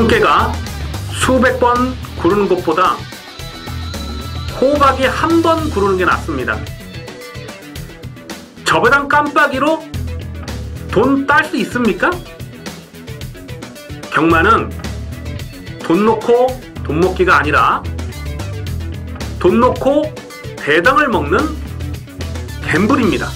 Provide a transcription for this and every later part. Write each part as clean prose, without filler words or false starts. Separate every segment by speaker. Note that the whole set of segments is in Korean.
Speaker 1: 참깨가 수백 번 구르는 것보다 호박이 한 번 구르는 게 낫습니다. 저배당 깜빡이로 돈 딸 수 있습니까? 경마는 돈 놓고 돈 먹기가 아니라 돈 놓고 배당을 먹는 갬블입니다.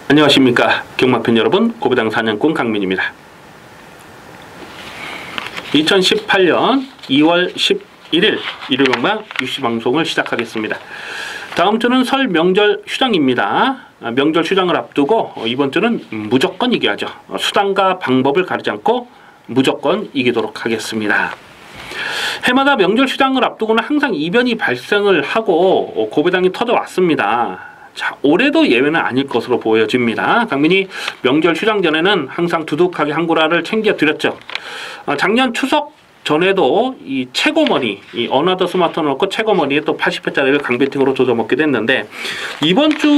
Speaker 1: 안녕하십니까 경마팬 여러분, 고배당 사냥꾼 강민입니다. 2018년 2월 11일 일요일경마 유시방송을 시작하겠습니다. 다음 주는 설 명절 휴장입니다. 명절 휴장을 앞두고 이번 주는 무조건 이겨야죠. 수단과 방법을 가리지 않고 무조건 이기도록 하겠습니다. 해마다 명절 휴장을 앞두고는 항상 이변이 발생을 하고 고배당이 터져왔습니다. 자, 올해도 예외는 아닐 것으로 보여집니다. 강민이 명절 휴장 전에는 항상 두둑하게 한 구라를 챙겨드렸죠. 작년 추석 전에도 이 최고머니, 이 어나더 스마트를 넣고 최고머니에 또 80회짜리를 강배팅으로 조져먹기도 했는데, 이번 주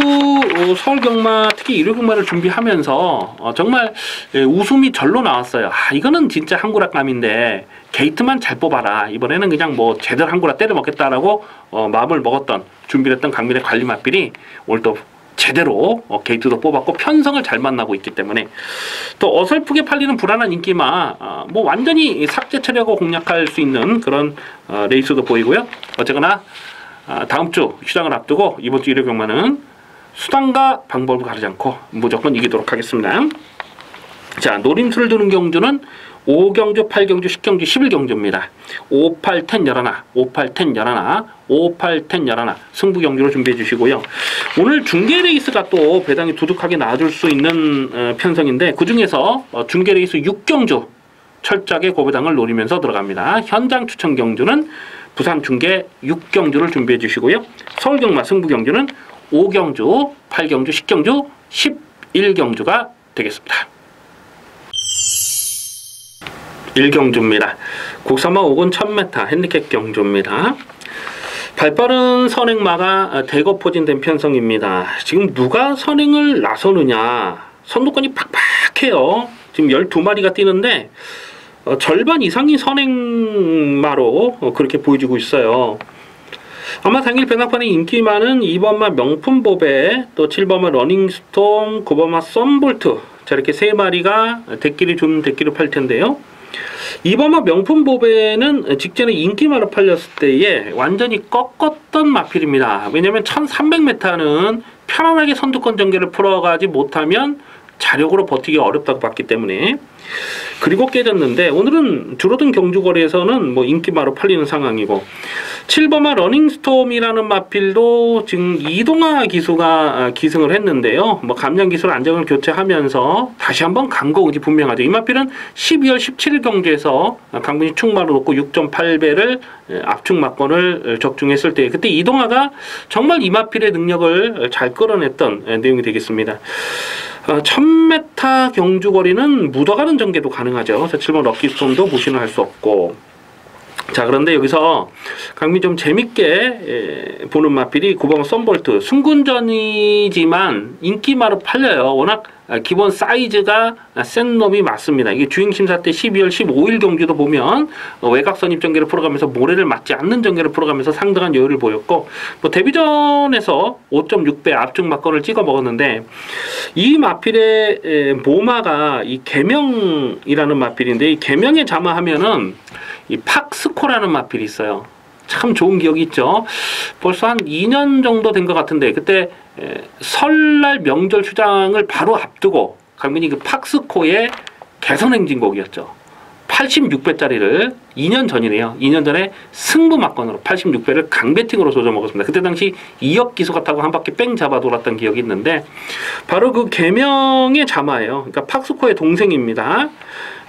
Speaker 1: 서울 경마, 특히 일요 경마를 준비하면서 정말 웃음이 절로 나왔어요. 이거는 진짜 한구라감인데 게이트만 잘 뽑아라, 이번에는 그냥 뭐 제대로 한구라 때려 먹겠다라고 마음을 먹었던, 준비를 했던 강민의 관리 맛빌이 오늘 또 제대로 게이트도 뽑았고 편성을 잘 만나고 있기 때문에 또 어설프게 팔리는 불안한 인기마 뭐 완전히 삭제 처리하고 공략할 수 있는 그런 레이스도 보이고요. 어쨌거나 다음 주 휴장을 앞두고 이번 주 일요 경마는 수단과 방법을 가리지 않고 무조건 이기도록 하겠습니다. 자, 노림수를 두는 경주는 5경주, 8경주, 10경주, 11경주입니다. 5, 8, 10, 11, 5, 8, 10, 11, 5, 8, 10, 11 승부 경주로 준비해 주시고요. 오늘 중계 레이스가 또 배당이 두둑하게 나와줄 수 있는 편성인데, 그 중에서 중계 레이스 6경주 철저하게 고배당을 노리면서 들어갑니다. 현장 추천 경주는 부산 중계 6경주를 준비해 주시고요. 서울 경마 승부 경주는 5경주, 8경주, 10경주, 11경주가 되겠습니다. 1경주입니다. 국산마 5군 1000m 핸디캡 경주입니다. 발빠른 선행마가 대거 포진된 편성입니다. 지금 누가 선행을 나서느냐, 선두권이 팍팍해요. 지금 12마리가 뛰는데 절반 이상이 선행마로 그렇게 보여지고 있어요. 아마 당일 배당판에 인기 많은 2번마 명품보배, 또 7번마 러닝스톰, 9번마 썬볼트, 자 이렇게 3마리가 대끼리 준 대끼리 팔 텐데요. 2번마 명품보배는 직전에 인기마로 팔렸을 때에 완전히 꺾었던 마필입니다. 왜냐면 1300m는 편안하게 선두권 전개를 풀어가지 못하면 자력으로 버티기 어렵다고 봤기 때문에, 그리고 깨졌는데 오늘은 줄어든 경주거리에서는 뭐 인기마로 팔리는 상황이고, 7번마 러닝스톰이라는 마필도 지금 이동하 기수가 기승을 했는데요. 뭐 감량 기술 안정을 교체하면서 다시 한번 강거 의지 분명하죠. 이 마필은 12월 17일 경주에서 강분이 축마로 놓고 6.8배를 압축 막건을 적중했을 때, 그때 이동하가 정말 이 마필의 능력을 잘 끌어냈던 내용이 되겠습니다. 1000m 경주거리는 묻어가는 전개도 가능하죠. 그래서 7번 럭키스톰도 무시는 할 수 없고, 자 그런데 여기서 강민 좀 재밌게 보는 마필이 9번 썬볼트, 순군전이지만 인기마로 팔려요. 워낙 기본 사이즈가 센 놈이 맞습니다. 이게 주행심사 때 12월 15일 경주도 보면 외곽선 입전개를 풀어가면서 모래를 맞지 않는 전개를 풀어가면서 상당한 여유를 보였고, 뭐 데뷔전에서 5.6배 압축 막건을 찍어 먹었는데, 이 마필의 모마가 이 계명이라는 마필인데, 이 계명에 자마하면은 이 팍스코라는 마필이 있어요. 참 좋은 기억이 있죠. 벌써 한 2년 정도 된 것 같은데, 그때 설날 명절 휴장을 바로 앞두고 강민이 그 팍스코의 개선 행진곡이었죠. 86배짜리를 2년 전이네요. 2년 전에 승부 막건으로 86배를 강배팅으로 조져 먹었습니다. 그때 당시 2억 기수가 타고 한 바퀴 뺑 잡아 돌았던 기억이 있는데, 바로 그 계명의 자마예요. 그러니까 팍스코의 동생입니다.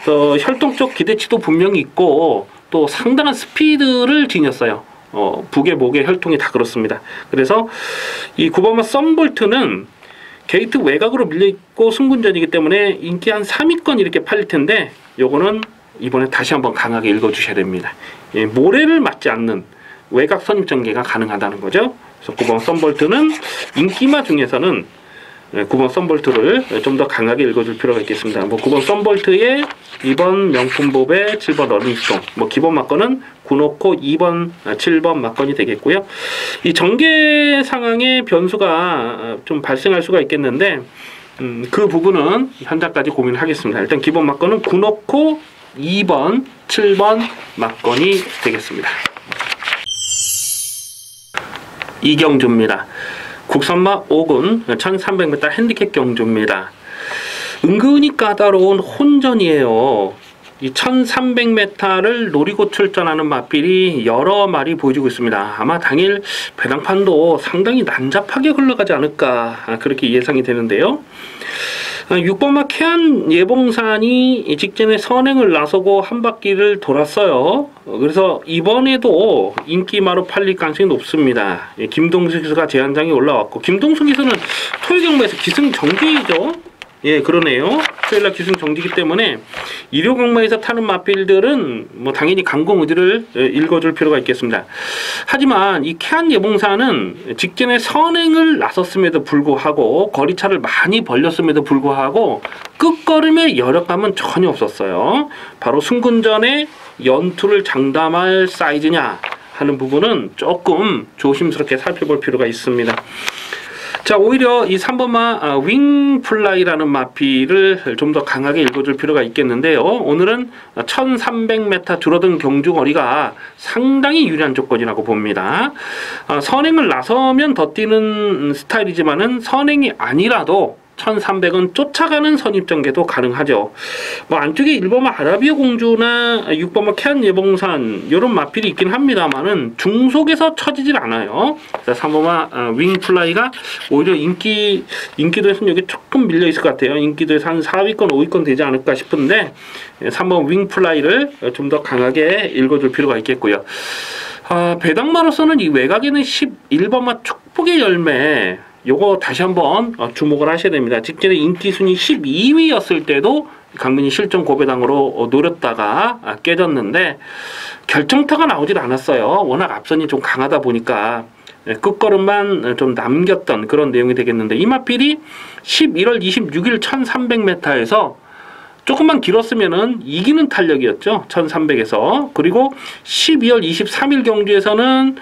Speaker 1: 혈통적 기대치도 분명히 있고 또 상당한 스피드를 지녔어요. 북의 목의 혈통이 다 그렇습니다. 그래서 이 9번마 썬볼트는 게이트 외곽으로 밀려있고 승군전이기 때문에 인기 한 3위권 이렇게 팔릴 텐데, 요거는 이번에 다시 한번 강하게 읽어주셔야 됩니다. 예, 모래를 맞지 않는 외곽 선입 전개가 가능하다는 거죠. 그래서 9번 썬볼트는 인기마 중에서는 9번 썬볼트를 좀 더 강하게 읽어줄 필요가 있겠습니다. 뭐 9번 썬볼트에 2번 명품보배, 7번 러닝스톤, 뭐 기본 막건은 구놓고 2번, 7번 막건이 되겠고요. 이 전개 상황에 변수가 좀 발생할 수가 있겠는데 그 부분은 현장까지 고민을 하겠습니다. 일단 기본 막건은 구놓고 2번, 7번 막건이 되겠습니다. 이경주입니다. 국선마 5군 1300m 핸디캡 경주입니다. 은근히 까다로운 혼전이에요. 이 1300m를 노리고 출전하는 마필이 여러 마리 보여주고 있습니다. 아마 당일 배당판도 상당히 난잡하게 흘러가지 않을까 그렇게 예상이 되는데요. 6번마 캐안 예봉산이 직전에 선행을 나서고 한 바퀴를 돌았어요. 그래서 이번에도 인기마로 팔릴 가능성이 높습니다. 김동수 기수가 제한장에 올라왔고, 김동수 기수는 토요 경마에서 기승전결이죠. 예, 그러네요. 토요일날 기승전결이기 때문에 일요 경마에서 타는 마필들은 뭐 당연히 강공 의지를 읽어줄 필요가 있겠습니다. 하지만 이 캐안 예봉사는 직전에 선행을 나섰음에도 불구하고 거리차를 많이 벌렸음에도 불구하고 끝걸음의 여력감은 전혀 없었어요. 바로 승군전에 연투를 장담할 사이즈냐 하는 부분은 조금 조심스럽게 살펴볼 필요가 있습니다. 자, 오히려 이 3번마 윙플라이라는 마필을 좀 더 강하게 읽어줄 필요가 있겠는데요. 오늘은 1300m 줄어든 경주 거리가 상당히 유리한 조건이라고 봅니다. 선행을 나서면 더 뛰는 스타일이지만은 선행이 아니라도 1300은 쫓아가는 선입전개도 가능하죠. 뭐 안쪽에 1번마 아라비아 공주나 6번마 캐안 예봉산 이런 마필이 있긴 합니다만은 중속에서 처지질 않아요. 그래서 3번마 윙플라이가 오히려 인기도에서는 여기 조금 밀려 있을 것 같아요. 인기도에서 한 4위권, 5위권 되지 않을까 싶은데 3번 윙플라이를 좀 더 강하게 읽어줄 필요가 있겠고요. 배당마로서는 이 외곽에는 11번마 축복의 열매 요거 다시 한번 주목을 하셔야 됩니다. 직전에 인기 순위 12위였을 때도 강민이 실전 고배당으로 노렸다가 깨졌는데 결정타가 나오질 않았어요. 워낙 앞선이 좀 강하다 보니까 끝걸음만 좀 남겼던 그런 내용이 되겠는데, 이 마필이 11월 26일 1300m에서 조금만 길었으면은 이기는 탄력이었죠. 1300에서. 그리고 12월 23일 경주에서는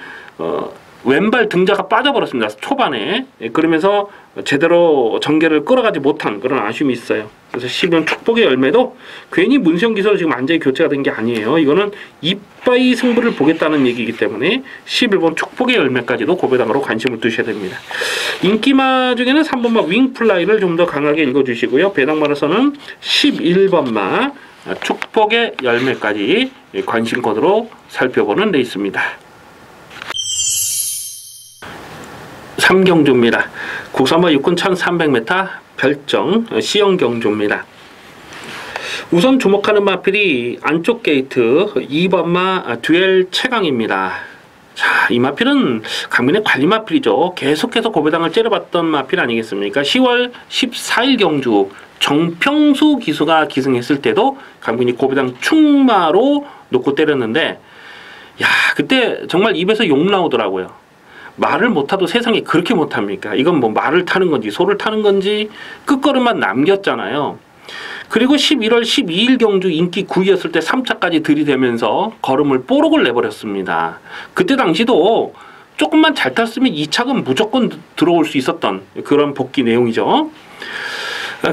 Speaker 1: 왼발 등자가 빠져버렸습니다. 초반에. 그러면서 제대로 전개를 끌어가지 못한 그런 아쉬움이 있어요. 그래서 12번 축복의 열매도 괜히 문세영 기수로 지금 완전히 교체가 된 게 아니에요. 이거는 이빠이 승부를 보겠다는 얘기이기 때문에 11번 축복의 열매까지도 고배당으로 관심을 두셔야 됩니다. 인기마 중에는 3번마 윙플라이를 좀 더 강하게 읽어주시고요. 배당마로서는 11번마 축복의 열매까지 관심권으로 살펴보는 레이스입니다. 3경주입니다. 국선마 6군 1300m 별정 C형 경주입니다. 우선 주목하는 마필이 안쪽 게이트 2번마 듀엘 최강입니다. 자, 이 마필은 강민의 관리 마필이죠. 계속해서 고배당을 째려봤던 마필 아니겠습니까? 10월 14일 경주 정평수 기수가 기승했을 때도 강민이 고배당 충마로 놓고 때렸는데, 야, 그때 정말 입에서 욕 나오더라고요. 말을 못타도 세상에 그렇게 못합니까? 이건 뭐 말을 타는 건지 소를 타는 건지 끝걸음만 남겼잖아요. 그리고 11월 12일 경주 인기 9위였을 때 3차까지 들이대면서 걸음을 뽀록을 내버렸습니다. 그때 당시도 조금만 잘 탔으면 2차는 무조건 들어올 수 있었던 그런 복귀 내용이죠.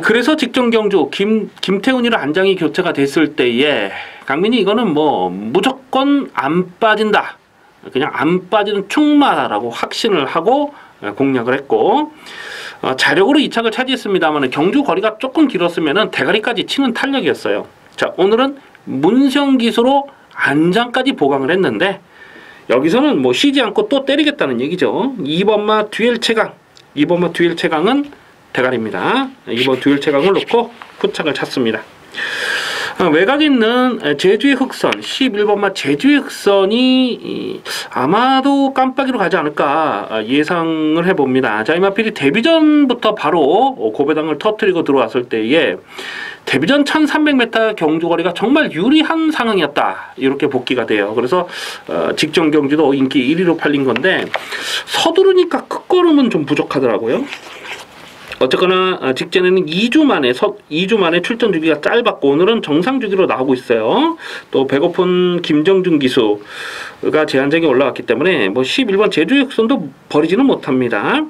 Speaker 1: 그래서 직전 경주 김태훈이랑 안장이 교체가 됐을 때에 강민이 이거는 뭐 무조건 안 빠진다, 그냥 안 빠지는 충마라고 확신을 하고 공략을 했고, 자력으로 2착을 차지했습니다만 경주 거리가 조금 길었으면 대가리까지 치는 탄력이었어요. 자, 오늘은 문성 기수로 안장까지 보강을 했는데 여기서는 뭐 쉬지 않고 또 때리겠다는 얘기죠. 2번마 듀엘 최강, 2번마 듀엘 최강은 대가리입니다. 2번 듀엘 최강을 놓고 후착을 찼습니다. 외곽에 있는 제주의 흑선 11번마 제주의 흑선이 아마도 깜빡이로 가지 않을까 예상을 해봅니다. 자, 이 마필이 데뷔전부터 바로 고배당을 터뜨리고 들어왔을 때에 데뷔전 1300m 경주거리가 정말 유리한 상황이었다, 이렇게 복귀가 돼요. 그래서 직전 경주도 인기 1위로 팔린 건데 서두르니까 끝걸음은 좀 부족하더라고요. 어쨌거나 직전에는 2주 만에 출전 주기가 짧았고 오늘은 정상 주기로 나오고 있어요. 또 배고픈 김정준 기수가 제한적이 올라왔기 때문에 뭐 11번 제주역선도 버리지는 못합니다.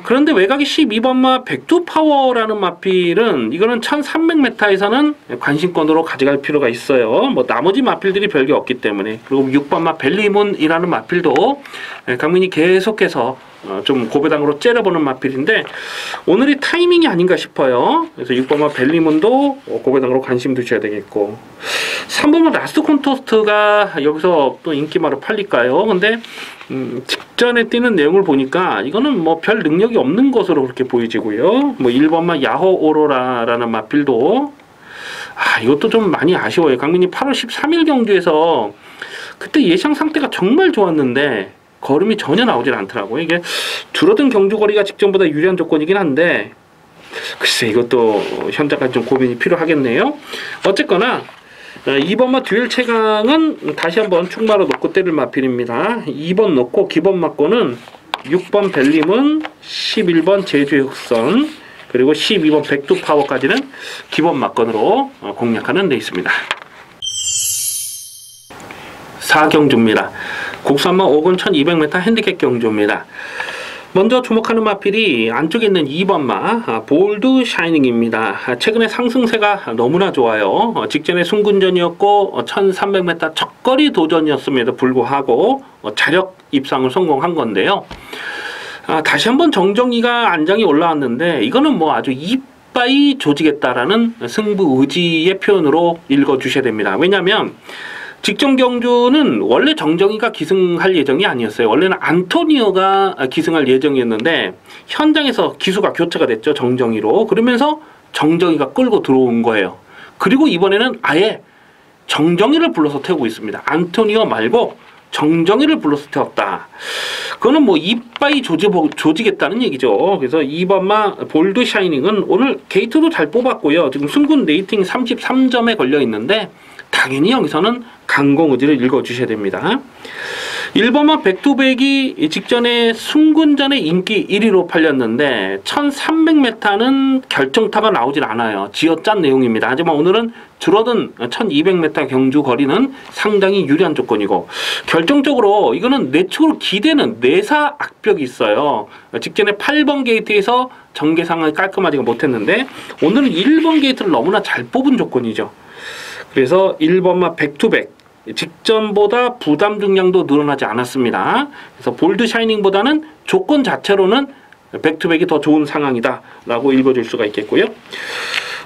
Speaker 1: 그런데 외곽이 12번마 백두파워라는 마필은 이거는 1300m에서는 관심권으로 가져갈 필요가 있어요. 뭐 나머지 마필들이 별게 없기 때문에. 그리고 6번마 벨리문이라는 마필도 강민이 계속해서 좀 고배당으로 째려보는 마필인데 오늘이 타이밍이 아닌가 싶어요. 그래서 6번마 벨리문도 고배당으로 관심 두셔야 되겠고 3번마 라스트 콘토스트가 여기서 또 인기마로 팔릴까요? 근데 직전에 뛰는 내용을 보니까 이거는 뭐 별 능력이 없는 것으로 그렇게 보이지고요. 뭐 1번마 야호 오로라라는 마필도 이것도 좀 많이 아쉬워요. 강민이 8월 13일 경주에서 그때 예상 상태가 정말 좋았는데 걸음이 전혀 나오질 않더라고요. 이게 줄어든 경주 거리가 직전보다 유리한 조건이긴 한데 글쎄 이것도 현재까지 좀 고민이 필요하겠네요. 어쨌거나 2번마 듀얼 최강은 다시 한번 축마로 놓고 때릴 마필입니다. 2번 놓고 기본 막고는 6번 벨림은 11번 제주의 흑선 그리고 12번 백두파워까지는 기본 막건으로 공략하는 데 있습니다. 4경주입니다. 국산마 5군 1200m 핸디캡 경주입니다. 먼저 주목하는 마필이 안쪽에 있는 2번마 볼드 샤이닝입니다. 최근에 상승세가 너무나 좋아요. 직전에 순군전이었고 1300m 첫거리 도전이었음에도 불구하고 자력 입상을 성공한 건데요. 다시 한번 정정이가 안장이 올라왔는데 이거는 뭐 아주 이빠이 조지겠다라는 승부 의지의 표현으로 읽어주셔야 됩니다. 왜냐하면 직전 경주는 원래 정정이가 기승할 예정이 아니었어요. 원래는 안토니오가 기승할 예정이었는데 현장에서 기수가 교체가 됐죠. 정정이로. 그러면서 정정이가 끌고 들어온 거예요. 그리고 이번에는 아예 정정이를 불러서 태우고 있습니다. 안토니오 말고 정정이를 불러서 태웠다. 그거는 뭐 이빠이 조지겠다는 얘기죠. 그래서 2번마 볼드 샤이닝은 오늘 게이트도 잘 뽑았고요. 지금 순군 레이팅 33점에 걸려 있는데 당연히 여기서는 강공 의지를 읽어주셔야 됩니다. 1번마 백투백이 직전에 순군전의 인기 1위로 팔렸는데 1300m는 결정타가 나오질 않아요. 지어짠 내용입니다. 하지만 오늘은 줄어든 1200m 경주 거리는 상당히 유리한 조건이고 결정적으로 이거는 내축으로 기대는 내사 악벽이 있어요. 직전에 8번 게이트에서 전개상을 깔끔하지가 못했는데 오늘은 1번 게이트를 너무나 잘 뽑은 조건이죠. 그래서 1번마 백투백 직전보다 부담 중량도 늘어나지 않았습니다. 그래서 볼드 샤이닝보다는 조건 자체로는 백투백이 더 좋은 상황이다 라고 읽어줄 수가 있겠고요.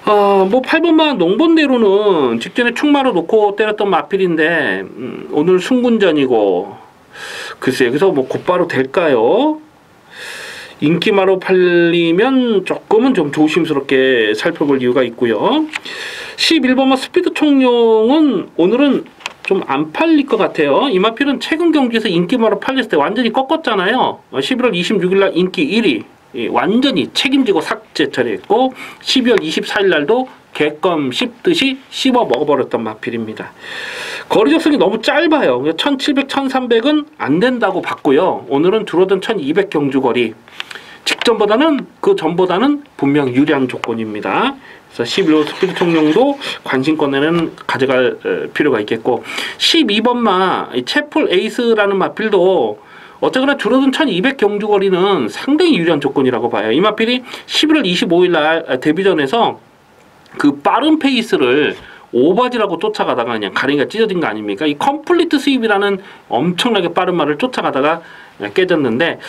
Speaker 1: 뭐 8번마 농번대로는 직전에 충마로 놓고 때렸던 마필인데 오늘 순군전이고 글쎄요. 그래서 뭐 곧바로 될까요? 인기마로 팔리면 조금은 좀 조심스럽게 살펴볼 이유가 있고요. 11번마 스피드 총룡은 오늘은 좀 안 팔릴 것 같아요. 이 마필은 최근 경기에서 인기마로 팔렸을 때 완전히 꺾었잖아요. 11월 26일날 인기 1위 완전히 책임지고 삭제 처리했고 12월 24일날도 개껌 씹듯이 씹어 먹어버렸던 마필입니다. 거리 적성이 너무 짧아요. 1700, 1300은 안 된다고 봤고요. 오늘은 줄어든 1200 경주 거리 직전보다는 그 전보다는 분명 유리한 조건입니다. 그래서 11호 스피드 총룡도 관심권에는 가져갈 필요가 있겠고 12번마 채플 에이스라는 마필도 어쨌거나 줄어든 1200 경주 거리는 상당히 유리한 조건이라고 봐요. 이 마필이 11월 25일 날 데뷔전에서 그 빠른 페이스를 오바지라고 쫓아가다가 그냥 가랭이가 찢어진 거 아닙니까? 이 컴플리트 스윕이라는 엄청나게 빠른 말을 쫓아가다가 깨졌는데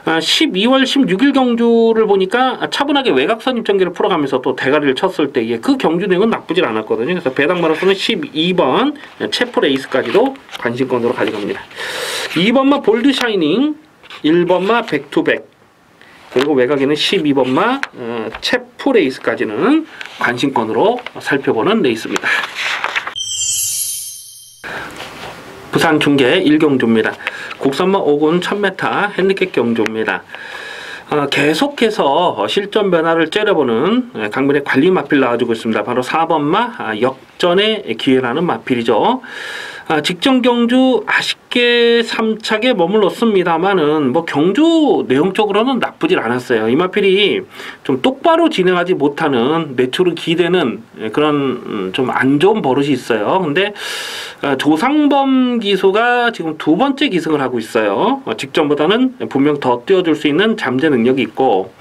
Speaker 1: 12월 16일 경주를 보니까 차분하게 외곽선 입전기를 풀어가면서 또 대가리를 쳤을 때 그 경주 내용은 나쁘질 않았거든요. 그래서 배당마라손은 12번 채플 에이스까지도 관심권으로 가져갑니다. 2번마 볼드 샤이닝, 1번마 백투백 그리고 외곽에는 12번마 채플 에이스까지는 관심권으로 살펴보는 레이스입니다. 부산 중계 1경주입니다. 국산마 5군 1000m 핸디캡 경주입니다. 계속해서 실전 변화를 째려보는 강민의 관리 마필 나와주고 있습니다. 바로 4번마 역전의 기회라는 마필이죠. 직전 경주 아쉽게 3착에 머물렀습니다만은 뭐 경주 내용적으로는 나쁘질 않았어요. 이 마필이 좀 똑바로 진행하지 못하는 내추를 기대는 그런 좀 안 좋은 버릇이 있어요. 근데 조상범 기수가 지금 두 번째 기승을 하고 있어요. 직전보다는 분명 더 뛰어줄 수 있는 잠재 능력이 있고,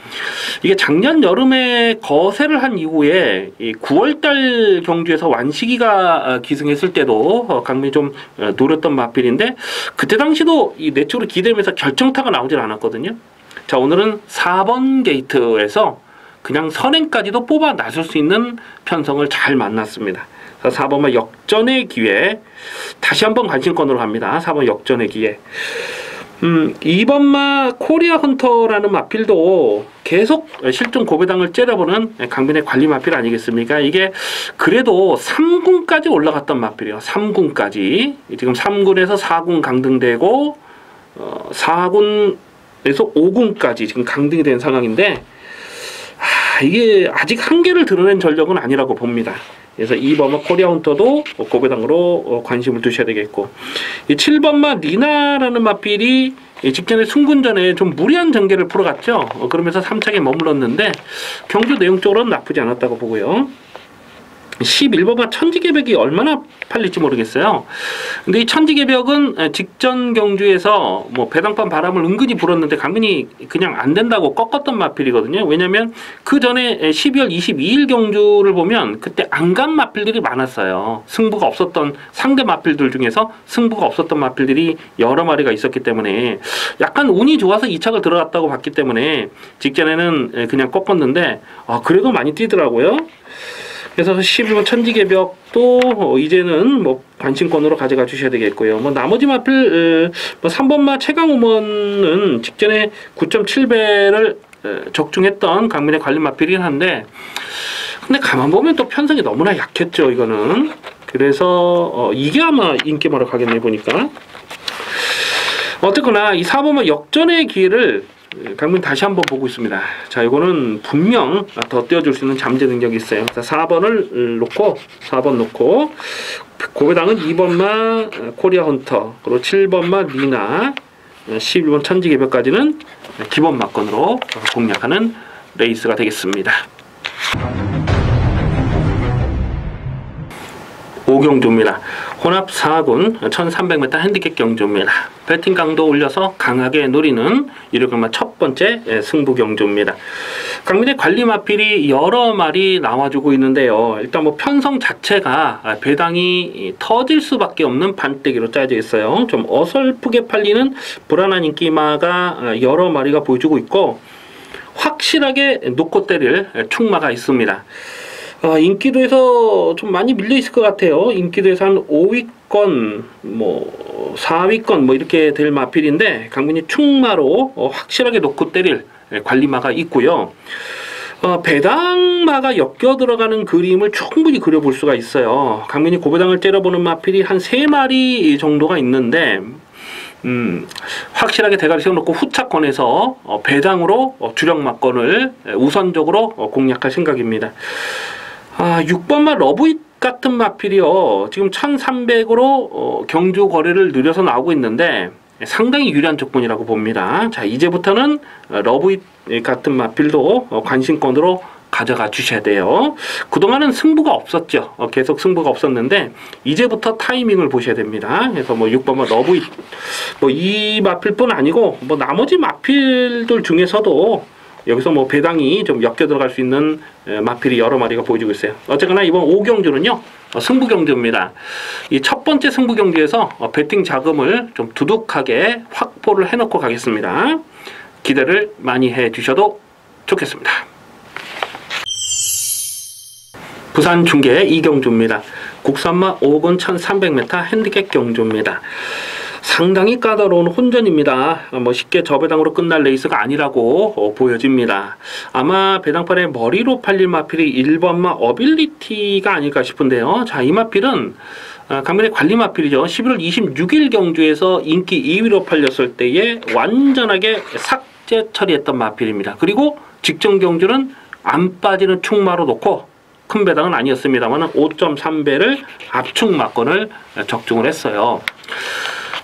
Speaker 1: 이게 작년 여름에 거세를 한 이후에 9월달 경주에서 완식이가 기승했을 때도 강민이 좀 노렸던 마필인데, 그때 당시도 이 내쪽으로 기대면서 결정타가 나오질 않았거든요. 자, 오늘은 4번 게이트에서 그냥 선행까지도 뽑아 나설 수 있는 편성을 잘 만났습니다. 4번마 역전의 기회, 다시 한번 관심권으로 갑니다. 4번 역전의 기회. 2번마 코리아 헌터라는 마필도 계속 실종 고배당을 째려보는 강민의 관리 마필 아니겠습니까? 이게 그래도 3군까지 올라갔던 마필이에요. 3군까지. 지금 3군에서 4군 강등되고 4군에서 5군까지 지금 강등이 된 상황인데, 이게 아직 한계를 드러낸 전력은 아니라고 봅니다. 그래서 2번마 코리아 헌터도 고배당으로 관심을 두셔야 되겠고, 이 7번마 니나라는 마필이 직전에 승군전에 좀 무리한 전개를 풀어갔죠. 그러면서 3착에 머물렀는데 경주 내용적으로는 나쁘지 않았다고 보고요. 11번마 천지개벽이 얼마나 팔릴지 모르겠어요. 근데 이 천지개벽은 직전 경주에서 뭐 배당판 바람을 은근히 불었는데 강민이 그냥 안 된다고 꺾었던 마필이거든요. 왜냐면 그 전에 12월 22일 경주를 보면 그때 안 간 마필들이 많았어요. 승부가 없었던 상대 마필들 중에서 승부가 없었던 마필들이 여러 마리가 있었기 때문에 약간 운이 좋아서 2착을 들어갔다고 봤기 때문에 직전에는 그냥 꺾었는데 그래도 많이 뛰더라고요. 그래서 11번 천지개벽도 이제는 뭐 관심권으로 가져가 주셔야 되겠고요. 뭐 나머지 마필 뭐 3번마 최강우먼은 직전에 9.7배를 적중했던 강민의 관리 마필이긴 한데, 근데 가만 보면 또 편성이 너무나 약했죠, 이거는. 그래서 이게 아마 인기마로 가겠네 보니까. 어쨌거나 이 4번마 역전의 기회를 강민 다시 한번 보고 있습니다. 자, 이거는 분명 더 띄워줄 수 있는 잠재 능력이 있어요. 자, 4번을 놓고 4번 놓고 고배당은 2번마 코리아 헌터, 그리고 7번마 니나, 11번 천지개벽까지는 기본 막건으로 공략하는 레이스가 되겠습니다. 5경주입니다. 혼합 4군 1300m 핸디캡 경주입니다. 배팅 강도 올려서 강하게 노리는 이르그마 첫 번째 승부 경주입니다. 강민의 관리 마필이 여러 마리 나와주고 있는데요. 일단 뭐 편성 자체가 배당이 터질 수밖에 없는 반대기로 짜여져 있어요. 좀 어설프게 팔리는 불안한 인기마가 여러 마리가 보여주고 있고, 확실하게 놓고 때릴 충마가 있습니다. 인기도에서 좀 많이 밀려 있을 것 같아요. 인기도에서 한 5위권, 뭐 4위권 뭐 이렇게 될 마필인데, 강민이 충마로 확실하게 놓고 때릴 관리마가 있고요. 배당마가 엮여 들어가는 그림을 충분히 그려볼 수가 있어요. 강민이 고배당을 째려보는 마필이 한 3마리 정도가 있는데, 확실하게 대가리 세워놓고 후차권에서 배당으로 주력 막건을 우선적으로 공략할 생각입니다. 6번마 러브잇 같은 마필이요. 지금 1300으로 경주 거래를 늘려서 나오고 있는데 상당히 유리한 조건이라고 봅니다. 자, 이제부터는 러브잇 같은 마필도 관심권으로 가져가 주셔야 돼요. 그동안은 승부가 없었죠. 계속 승부가 없었는데 이제부터 타이밍을 보셔야 됩니다. 그래서 뭐 6번마 러브잇, 뭐 이 마필뿐 아니고 뭐 나머지 마필들 중에서도 여기서 뭐 배당이 좀 엮여 들어갈 수 있는 마필이 여러 마리가 보여주고 있어요. 어쨌거나 이번 5경주는요 승부 경주입니다. 이 첫 번째 승부 경주에서 배팅 자금을 좀 두둑하게 확보를 해놓고 가겠습니다. 기대를 많이 해주셔도 좋겠습니다. 부산 중계 2경주입니다. 국산마 5군 1300m 핸디캡 경주입니다. 상당히 까다로운 혼전입니다. 뭐 쉽게 저배당으로 끝날 레이스가 아니라고 보여집니다. 아마 배당판에 머리로 팔릴 마필이 1번마 어빌리티가 아닐까 싶은데요. 자, 이 마필은 강민의 관리 마필이죠. 11월 26일 경주에서 인기 2위로 팔렸을 때에 완전하게 삭제 처리했던 마필입니다. 그리고 직전 경주는 안 빠지는 충마로 놓고 큰 배당은 아니었습니다만 5.3배를 압축 막건을 적중을 했어요.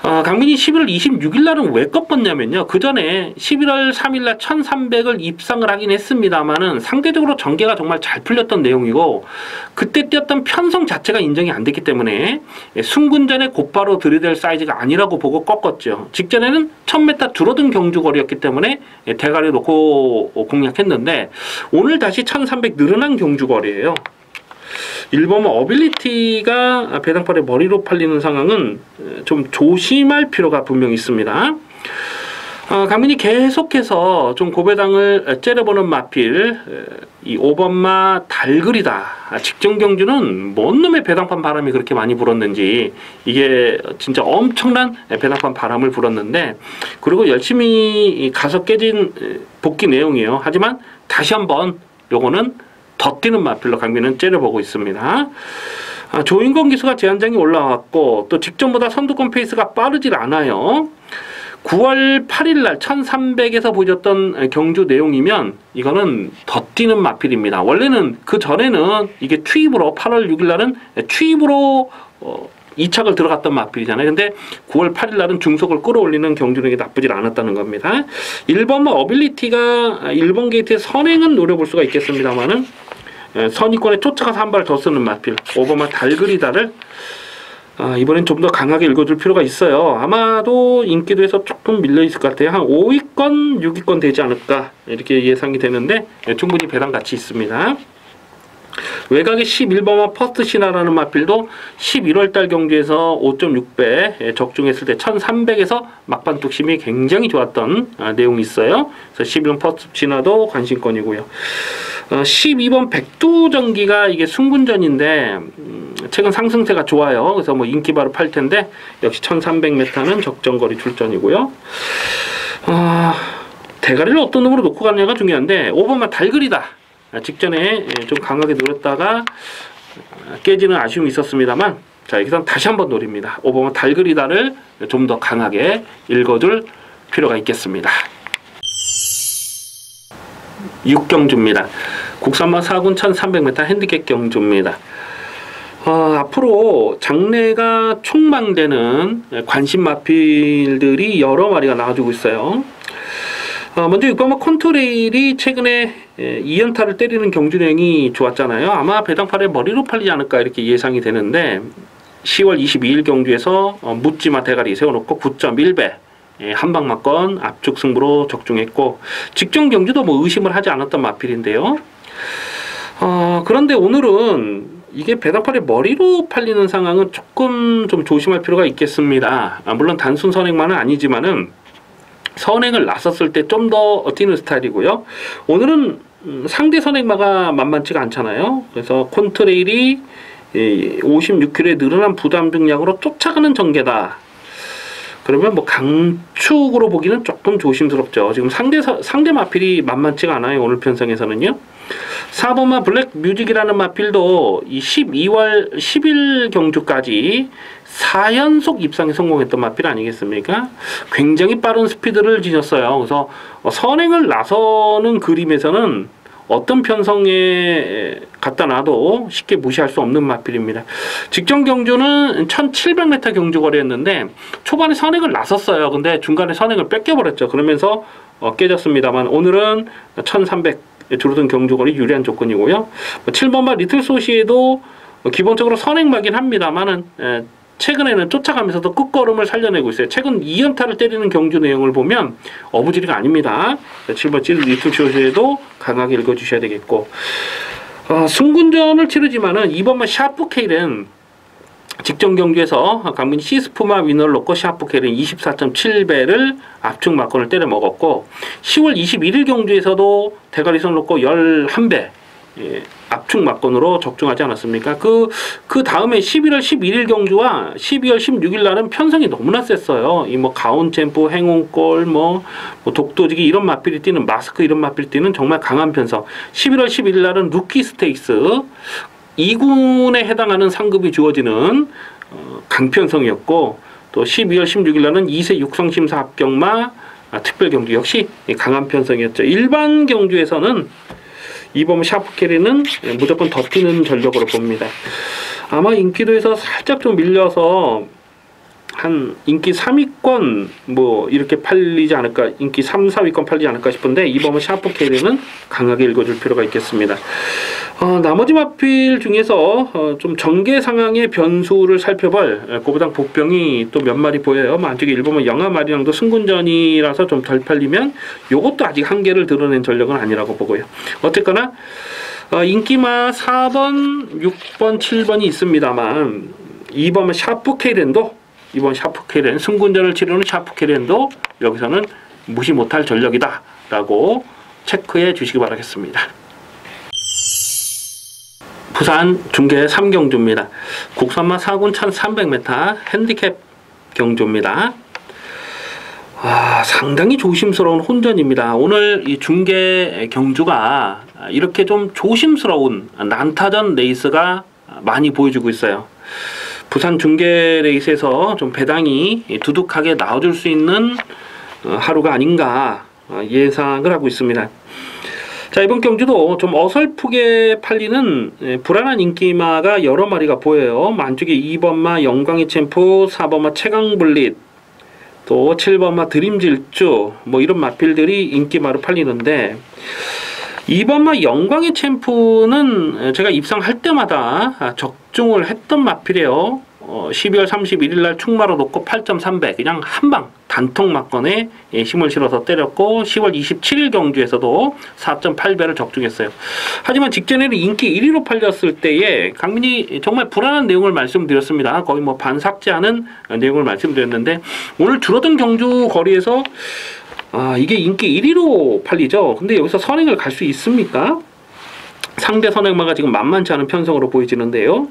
Speaker 1: 강민이 11월 26일 날은 왜 꺾었냐면요. 그 전에 11월 3일 날 1300을 입상을 하긴 했습니다만은 상대적으로 전개가 정말 잘 풀렸던 내용이고 그때 뛰었던 편성 자체가 인정이 안 됐기 때문에 순군전에 곧바로 들이댈 사이즈가 아니라고 보고 꺾었죠. 직전에는 1000m 줄어든 경주거리였기 때문에 대가리 놓고 공략했는데 오늘 다시 1300 늘어난 경주거리예요. 1번 어빌리티가 배당팔의 머리로 팔리는 상황은 좀 조심할 필요가 분명히 있습니다. 강민이 계속해서 좀 고배당을 째려보는 마필 이 5번마 달그리다. 직전 경주는 뭔 놈의 배당판 바람이 그렇게 많이 불었는지 이게 진짜 엄청난 배당판 바람을 불었는데 그리고 열심히 가서 깨진 복귀 내용이에요. 하지만 다시 한번 요거는 더 뛰는 마필로 강민은 째려보고 있습니다. 조인권 기수가 제한장이 올라왔고 또 직전보다 선두권 페이스가 빠르질 않아요. 9월 8일 날 1300에서 보여줬던 경주 내용이면 이거는 더 뛰는 마필입니다. 원래는 그 전에는 이게 투입으로 8월 6일 날은 투입으로 2착을 들어갔던 마필이잖아요. 근데 9월 8일 날은 중속을 끌어올리는 경주력이 나쁘질 않았다는 겁니다. 1번마 어빌리티가 1번 게이트의 선행은 노려볼 수가 있겠습니다만은 선의권에 쫓아가서 한 발 더 쓰는 마필 5번마 달그리다를 이번엔 좀 더 강하게 읽어줄 필요가 있어요. 아마도 인기도에서 조금 밀려있을 것 같아요. 한 5위권, 6위권 되지 않을까 이렇게 예상이 되는데 충분히 배당 가치 있습니다. 외곽의 11번마 퍼스트 시나라는 마필도 11월달 경주에서 5.6배 적중했을 때 1300에서 막판 뚝심이 굉장히 좋았던 내용이 있어요. 그래서 11번 퍼스트 시나도 관심권이고요. 12번 백두전기가 이게 순군전인데 최근 상승세가 좋아요. 그래서 뭐 인기바로 팔 텐데 역시 1300m는 적정거리 출전이고요. 대가리를 어떤 놈으로 놓고 가느냐가 중요한데 5번마 달그리다. 직전에 좀 강하게 노렸다가 깨지는 아쉬움이 있었습니다만 자 여기서 다시 한번 노립니다. 5번마 달그리다를 좀 더 강하게 읽어줄 필요가 있겠습니다. 6경주입니다. 국산마 4군 1300m 핸디캡 경주입니다. 앞으로 장래가 촉망되는 관심 마필들이 여러 마리가 나와주고 있어요. 먼저 6번마 콘트레일이 최근에 2연타를 때리는 경주량이 좋았잖아요. 아마 배당팔의 머리로 팔리지 않을까 이렇게 예상이 되는데 10월 22일 경주에서 묻지마 대가리 세워놓고 9.1배 한방막건 압축 승부로 적중했고 직전 경주도 뭐 의심을 하지 않았던 마필인데요. 그런데 오늘은 이게 배당팔의 머리로 팔리는 상황은 조금 좀 조심할 필요가 있겠습니다. 물론 단순 선행만은 아니지만은 선행을 나섰을 때 좀 더 뛰는 스타일이고요. 오늘은 상대 선행마가 만만치가 않잖아요. 그래서 콘트레일이 56km의 늘어난 부담 중량으로 쫓아가는 전개다. 그러면 뭐 강축으로 보기는 조금 조심스럽죠. 지금 상대 마필이 만만치가 않아요. 오늘 편성에서는요. 4번마 블랙 뮤직이라는 마필도 이 12월 10일 경주까지 4연속 입상에 성공했던 마필 아니겠습니까? 굉장히 빠른 스피드를 지녔어요. 그래서 선행을 나서는 그림에서는 어떤 편성에 갖다 놔도 쉽게 무시할 수 없는 마필입니다. 직전 경주는 1700m 경주 거리였는데 초반에 선행을 나섰어요. 근데 중간에 선행을 뺏겨버렸죠. 그러면서 깨졌습니다만 오늘은 1300 줄어든 경주거리 유리한 조건이고요. 7번마 리틀 소시에도 기본적으로 선행마긴 합니다만은 최근에는 쫓아가면서도 끝걸음을 살려내고 있어요. 최근 2연타를 때리는 경주 내용을 보면 어부지리가 아닙니다. 7번 리틀 소시에도 강하게 읽어주셔야 되겠고 승군전을 치르지만은 2번마 샤프케일은 직전 경주에서 강민이 시스프마 위너를 놓고 샤프케일은 24.7배를 압축 막건을 때려 먹었고 10월 21일 경주에서도 대가리선 놓고 11배 압축 막건으로 적중하지 않았습니까? 그 다음에 11월 11일 경주와 12월 16일 날은 편성이 너무나 셌어요. 이 뭐 가온챔프, 행운골, 뭐 독도지기 이런 마필이 뛰는 마스크 이런 마필이 뛰는 정말 강한 편성. 11월 11일 날은 루키 스테이크스 2군에 해당하는 상급이 주어지는 강편성이었고 또 12월 16일 날은 2세 육성심사 합격마 특별 경주 역시 강한 편성이었죠. 일반 경주에서는 2번 샤프 캐리는 무조건 더 뛰는 전력으로 봅니다. 아마 인기도에서 살짝 좀 밀려서 한 인기 3위권 뭐 이렇게 팔리지 않을까, 인기 3, 4위권 팔리지 않을까 싶은데 2번 샤프 캐리는 강하게 읽어줄 필요가 있겠습니다. 나머지 마필 중에서 좀 전개 상황의 변수를 살펴볼 고부당 복병이 또 몇 마리 보여요. 안쪽에 1번은 영아마리랑도 승군전이라서 좀 덜 팔리면 요것도 아직 한계를 드러낸 전력은 아니라고 보고요. 어쨌거나 인기마 4번, 6번, 7번이 있습니다만 2번은 샤프 케이렌도, 이번 샤프 케이렌 승군전을 치르는 샤프 케이렌도 여기서는 무시 못할 전력이다 라고 체크해 주시기 바라겠습니다. 부산 중계 3경주입니다. 국산마 4군 1300m 핸디캡 경주입니다. 상당히 조심스러운 혼전입니다. 오늘 이 중계 경주가 이렇게 좀 조심스러운 난타전 레이스가 많이 보여주고 있어요. 부산 중계 레이스에서 좀 배당이 두둑하게 나와줄 수 있는 하루가 아닌가 예상을 하고 있습니다. 자, 이번 경주도 좀 어설프게 팔리는 불안한 인기마가 여러 마리가 보여요. 안쪽에 2번마 영광의 챔프, 4번마 최강블릿, 또 7번마 드림질주, 뭐 이런 마필들이 인기마로 팔리는데 2번마 영광의 챔프는 제가 입상할 때마다 적중을 했던 마필이에요. 12월 31일 날 충마로 놓고 8.300 그냥 한방 단통 막건에 힘을 실어서 때렸고 10월 27일 경주에서도 4.8배를 적중했어요. 하지만 직전에는 인기 1위로 팔렸을 때에 강민이 정말 불안한 내용을 말씀드렸습니다. 거의 뭐 반삭제하는 내용을 말씀드렸는데 오늘 줄어든 경주 거리에서 이게 인기 1위로 팔리죠. 근데 여기서 선행을 갈 수 있습니까? 상대 선행마가 지금 만만치 않은 편성으로 보여지는데요.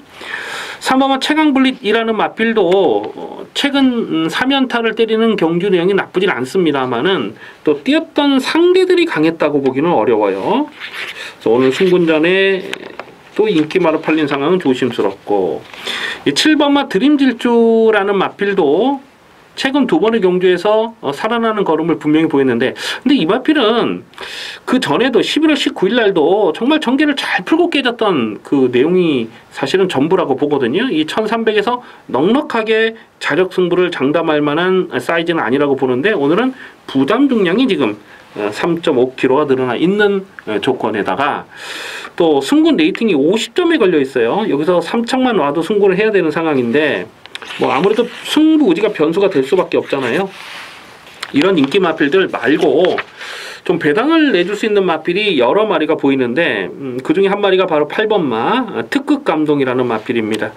Speaker 1: 3번마 최강블릿이라는 마필도 최근 3연타를 때리는 경주 내용이 나쁘진 않습니다만은 또 뛰었던 상대들이 강했다고 보기는 어려워요. 그래서 오늘 승군전에 또 인기마로 팔린 상황은 조심스럽고 7번마 드림질주라는 마필도 최근 2번의 경주에서 살아나는 걸음을 분명히 보였는데 근데 이 마필은 그 전에도 11월 19일 날도 정말 전개를 잘 풀고 깨졌던 그 내용이 사실은 전부라고 보거든요. 이 1300에서 넉넉하게 자력 승부를 장담할 만한 사이즈는 아니라고 보는데 오늘은 부담 중량이 지금 3.5kg가 늘어나 있는 조건에다가 또 승군 레이팅이 50점에 걸려 있어요. 여기서 3척만 와도 승군을 해야 되는 상황인데 뭐 아무래도 승부 의지가 변수가 될 수밖에 없잖아요. 이런 인기 마필들 말고 좀 배당을 내줄 수 있는 마필이 여러 마리가 보이는데 그 중에 한 마리가 바로 8번마 특급 감동이라는 마필입니다.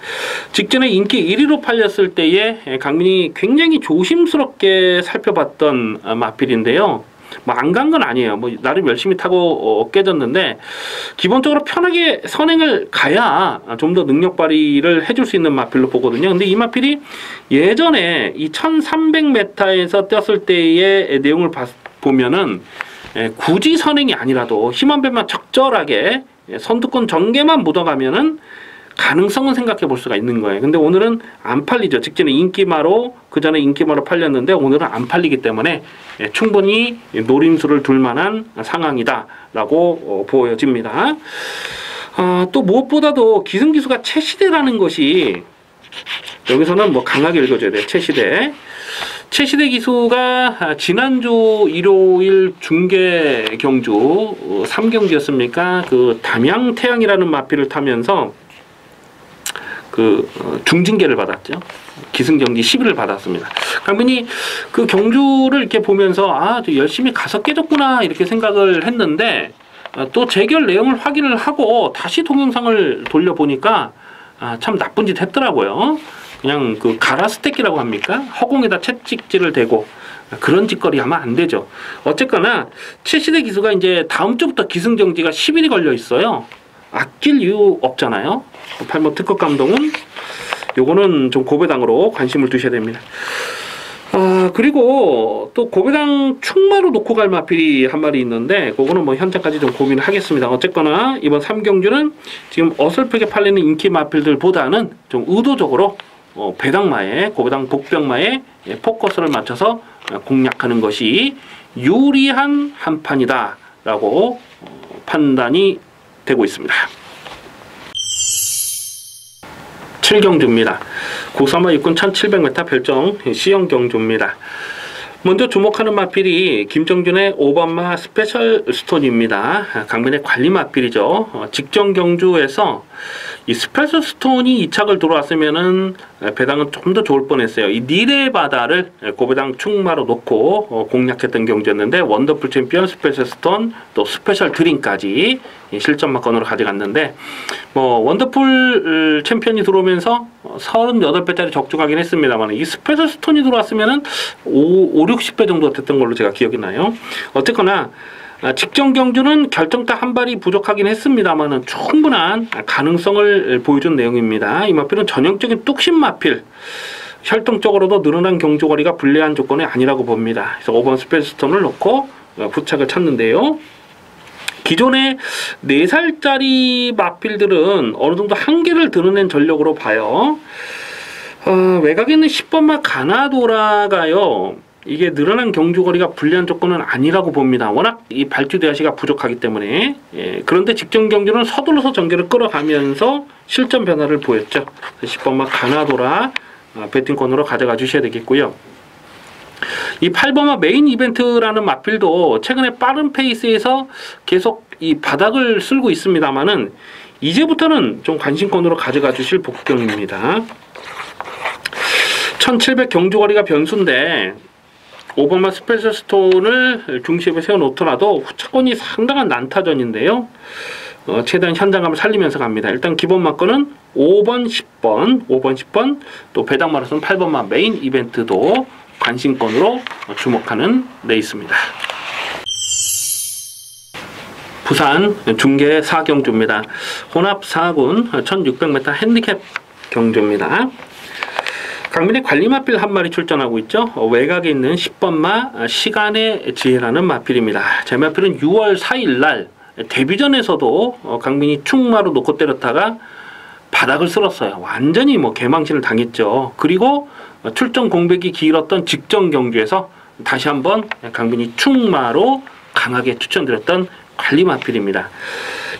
Speaker 1: 직전에 인기 1위로 팔렸을 때에 강민이 굉장히 조심스럽게 살펴봤던 마필인데요. 뭐 안 간 건 아니에요. 뭐 나름 열심히 타고 깨졌는데 기본적으로 편하게 선행을 가야 좀 더 능력 발휘를 해줄 수 있는 마필로 보거든요. 근데 이 마필이 예전에 이 1300m에서 뛰었을 때의 내용을 보면은 굳이 선행이 아니라도 힘 한 배만 적절하게 선두권 전개만 묻어가면은 가능성은 생각해 볼 수가 있는 거예요. 근데 오늘은 안 팔리죠. 직전에 인기마로, 그 전에 인기마로 팔렸는데 오늘은 안 팔리기 때문에 충분히 노림수를 둘 만한 상황이다라고 보여집니다. 또 무엇보다도 기승기수가 최시대라는 것이 여기서는 뭐 강하게 읽어줘야 돼요. 최시대. 최시대 기수가 지난주 일요일 중계 경주 3경기였습니까? 그 담양태양이라는 마필을 타면서 중징계를 받았죠. 기승전기 10위를 받았습니다. 강민이 그 경주를 이렇게 보면서 열심히 가서 깨졌구나 이렇게 생각을 했는데 또 재결 내용을 확인을 하고 다시 동영상을 돌려보니까 참 나쁜 짓 했더라고요. 그냥 그 가라스테키라고 합니까? 허공에다 채찍질을 대고 그런 짓거리 하면 안 되죠. 어쨌거나 최시대 기수가 이제 다음 주부터 기승전기가 10일이 걸려 있어요. 아낄 이유 없잖아요. 8번 특급 감동은 요거는 좀 고배당으로 관심을 두셔야 됩니다. 그리고 또 고배당 충마로 놓고 갈 마필이 한 마리 있는데 그거는 뭐 현재까지 좀 고민을 하겠습니다. 어쨌거나 이번 3경주는 지금 어설프게 팔리는 인기 마필들보다는 좀 의도적으로 배당마에 고배당 복병마에 포커스를 맞춰서 공략하는 것이 유리한 한판이다 라고 판단이 되고 있습니다. 7경주입니다. 935 육군 1700m 별정 C형 경주입니다. 먼저 주목하는 마필이 김정준의 5번마 스페셜 스톤입니다. 강민의 관리 마필이죠. 직전 경주에서 이 스페셜 스톤이 2착을 들어왔으면은 배당은 좀 더 좋을 뻔했어요. 이 닐의 바다를 고배당 충마로 놓고 공략했던 경주였는데 원더풀 챔피언, 스페셜 스톤, 또 스페셜 드림까지 실전마건으로 가져갔는데 뭐 원더풀 챔피언이 들어오면서 38배짜리 적중하긴 했습니다만 이 스페셜 스톤이 들어왔으면은 60배 정도 됐던 걸로 제가 기억이 나요. 어쨌거나 직전 경주는 결정타 한 발이 부족하긴 했습니다만은 충분한 가능성을 보여준 내용입니다. 이 마필은 전형적인 뚝심 마필. 혈통적으로도 늘어난 경주거리가 불리한 조건이 아니라고 봅니다. 그래서 5번 스페셜스톤을 넣고 부착을 찾는데요. 기존의 4살짜리 마필들은 어느 정도 한계를 드러낸 전력으로 봐요. 외곽에 있는 10번마 가나도라가요. 이게 늘어난 경주거리가 불리한 조건은 아니라고 봅니다. 워낙 이 발주 대하시가 부족하기 때문에. 그런데 직전 경주는 서둘러서 전개를 끌어가면서 실전 변화를 보였죠. 10번마 가나도라 배팅권으로 가져가 주셔야 되겠고요. 이 8번마 메인 이벤트라는 마필도 최근에 빠른 페이스에서 계속 이 바닥을 쓸고 있습니다만은 이제부터는 좀 관심권으로 가져가 주실 복경입니다. 1700 경주거리가 변수인데 5번마 스페셜 스톤을 중심에 세워놓더라도 후차권이 상당한 난타전인데요. 최대한 현장감을 살리면서 갑니다. 일단 기본 마건은 5번, 10번, 또 배당 마라톤 8번마 메인 이벤트도 관심권으로 주목하는 레이스입니다. 부산 중계 4경주입니다. 혼합 4군 1600m 핸디캡 경주입니다. 강민의 관리 마필 한 마리 출전하고 있죠. 외곽에 있는 10번마 시간의 지혜라는 마필입니다. 제 마필은 6월 4일 날 데뷔전에서도 강민이 충마로 놓고 때렸다가 바닥을 쓸었어요. 완전히 뭐 개망신을 당했죠. 그리고 출전 공백이 길었던 직전 경주에서 다시 한번 강민이 충마로 강하게 추천드렸던 관리 마필입니다.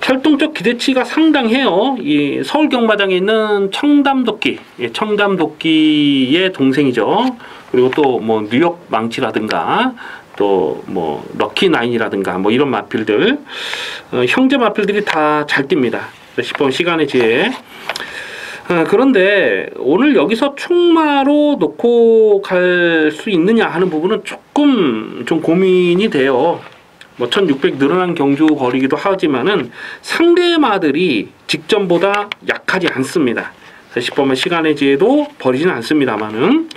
Speaker 1: 혈통적 기대치가 상당해요. 이 서울 경마장에 있는 청담도끼, 청담도끼의 동생이죠. 그리고 또 뭐 뉴욕 망치라든가 또 뭐 럭키 나인이라든가 뭐 이런 마필들 형제 마필들이 다 잘 띱니다. 10번 시간의 지혜. 그런데 오늘 여기서 충마로 놓고 갈 수 있느냐 하는 부분은 조금 좀 고민이 돼요. 뭐 1600 늘어난 경주 거리기도 하지만은 상대마들이 직전보다 약하지 않습니다. 10번만 시간의 지혜도 버리지는 않습니다만은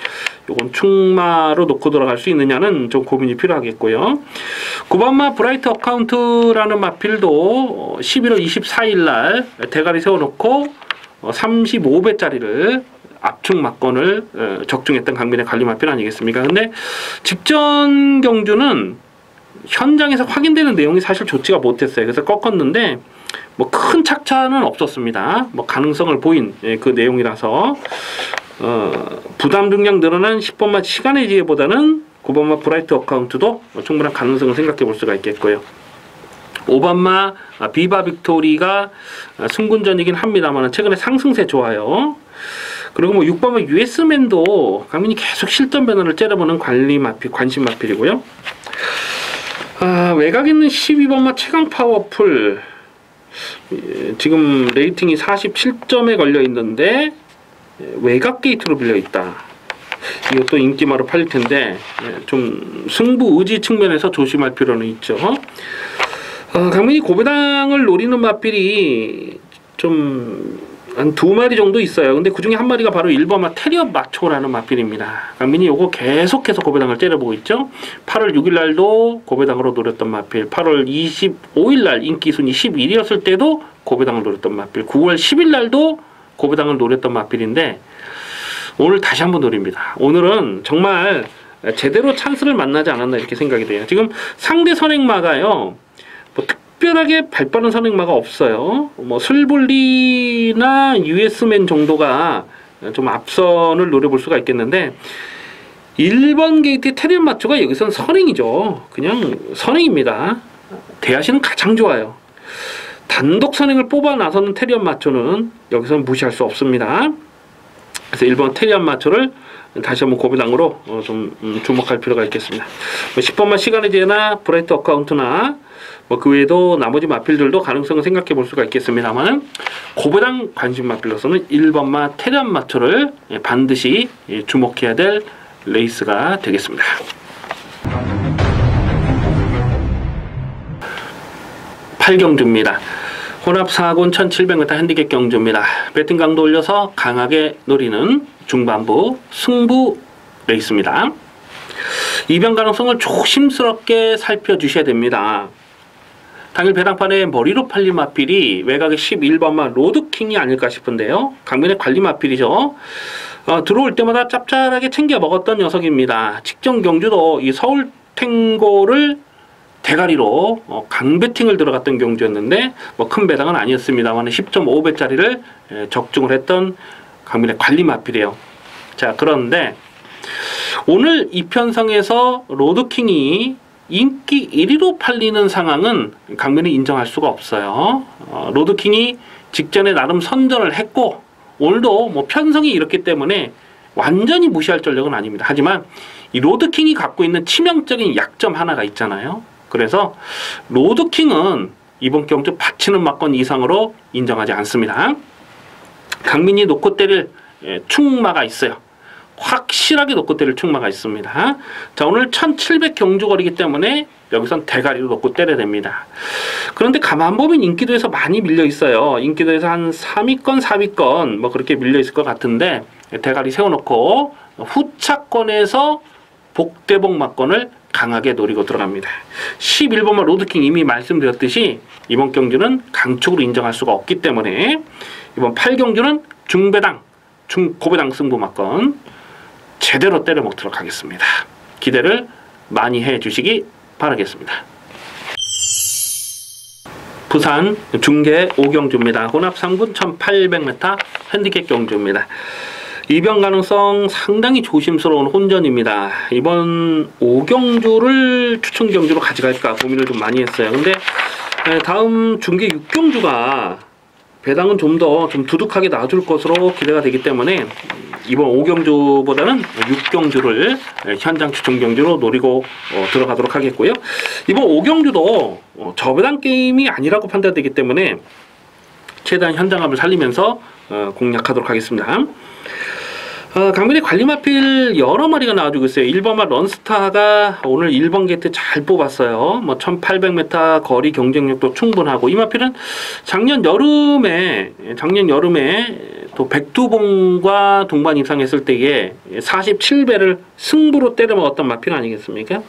Speaker 1: 요건 충마로 놓고 들어갈 수 있느냐는 좀 고민이 필요하겠고요. 9번마 브라이트 어카운트라는 마필도 11월 24일 날 대가리 세워놓고 35배짜리를 압축 막건을 적중했던 강민의 관리 마필 아니겠습니까? 근데 직전 경주는 현장에서 확인되는 내용이 사실 좋지가 못했어요. 그래서 꺾었는데 뭐 큰 착차는 없었습니다. 뭐 가능성을 보인 그 내용이라서 부담 중량 늘어난 10번마 시간의 지혜보다는 9번마 브라이트 어카운트도 충분한 가능성을 생각해 볼 수가 있겠고요. 5번마 비바 빅토리가 승군전이긴 합니다만 최근에 상승세 좋아요. 그리고 뭐 6번마 US맨도 강민이 계속 실전 변화를 째려보는 관리 마필, 관심 마필이고요. 외곽에 있는 12번마 최강 파워풀 지금 레이팅이 47점에 걸려 있는데 외곽 게이트로 빌려 있다. 이것도 인기마로 팔릴 텐데 좀 승부 의지 측면에서 조심할 필요는 있죠. 강민이 고배당을 노리는 마필이 좀 한 2마리 정도 있어요. 근데 그 중에 한 마리가 바로 1번마 테리업 마초라는 마필입니다. 강민이 요거 계속해서 고배당을 째려보고 있죠. 8월 6일 날도 고배당으로 노렸던 마필, 8월 25일 날 인기 순위 11위였을 때도 고배당을 노렸던 마필, 9월 10일 날도 고배당을 노렸던 마필인데 오늘 다시 한번 노립니다. 오늘은 정말 제대로 찬스를 만나지 않았나 이렇게 생각이 돼요. 지금 상대 선행마가요. 뭐 특별하게 발빠른 선행마가 없어요. 뭐 슬볼리나 US맨 정도가 좀 앞선을 노려볼 수가 있겠는데 1번 게이트 테리엄 마초가 여기선 선행이죠. 그냥 선행입니다. 대하시는 가장 좋아요. 단독 선행을 뽑아 나서는 테리엄 마초는 여기서는 무시할 수 없습니다. 그래서 1번 테리엄 마초를 다시 한번 고배당으로 좀 주목할 필요가 있겠습니다. 10번만 시간의 지혜나 브라이트 어카운트나 그 외에도 나머지 마필들도 가능성을 생각해 볼 수가 있겠습니다만 고배당 관심 마필로서는 1번만 테리엄 마초를 반드시 주목해야 될 레이스가 되겠습니다. 8경주입니다. 혼합 4군 1700m 핸디캡 경주입니다. 배팅 강도 올려서 강하게 노리는 중반부 승부 레이스입니다. 이변 가능성을 조심스럽게 살펴주셔야 됩니다. 당일 배당판에 머리로 팔린 마필이 외곽의 11번마 로드킹이 아닐까 싶은데요. 강민의 관리 마필이죠. 들어올 때마다 짭짤하게 챙겨 먹었던 녀석입니다. 직전 경주도 이 서울 탱고를 대가리로 강배팅을 들어갔던 경주였는데 큰 배당은 아니었습니다만 10.5배짜리를 적중을 했던 강민의 관리 마필이에요. 자, 그런데 오늘 이 편성에서 로드킹이 인기 1위로 팔리는 상황은 강민이 인정할 수가 없어요. 로드킹이 직전에 나름 선전을 했고 오늘도 뭐 편성이 이렇기 때문에 완전히 무시할 전력은 아닙니다. 하지만 이 로드킹이 갖고 있는 치명적인 약점 하나가 있잖아요. 그래서 로드킹은 이번 경주 받치는 막건 이상으로 인정하지 않습니다. 강민이 놓고 때릴 충마가 있어요. 확실하게 놓고 때릴 충마가 있습니다. 자, 오늘 1700 경주거리기 때문에 여기선 대가리로 놓고 때려야 됩니다. 그런데 가만 보면 인기도에서 많이 밀려 있어요. 인기도에서 한 3위권, 4위권 뭐 그렇게 밀려 있을 것 같은데 대가리 세워놓고 후차권에서 복대복 막건을 강하게 노리고 들어갑니다. 11번만 로드킹 이미 말씀드렸듯이 이번 경주는 강축으로 인정할 수가 없기 때문에 이번 8경주는 중배당, 중고배당 승부 막건 제대로 때려 먹도록 하겠습니다. 기대를 많이 해주시기 바라겠습니다. 부산 중계 5경주입니다. 혼합 3군 1800m 핸디캡 경주입니다. 이변 가능성 상당히 조심스러운 혼전입니다. 이번 5경주를 추천 경주로 가져갈까 고민을 좀 많이 했어요. 근데 다음 중계 6경주가 배당은 좀 더 두둑하게 나와줄 것으로 기대가 되기 때문에 이번 5경주보다는 6경주를 현장 추천 경주로 노리고 들어가도록 하겠고요. 이번 5경주도 저배당 게임이 아니라고 판단되기 때문에 최대한 현장감을 살리면서 공략하도록 하겠습니다. 강민의 관리 마필 여러 마리가 나와주고 있어요. 1번마 런스타가 오늘 1번 게이트 잘 뽑았어요. 뭐 1800m 거리 경쟁력도 충분하고 이 마필은 작년 여름에 또 백두봉과 동반 입상했을 때에 47배를 승부로 때려 먹었던 마필 아니겠습니까?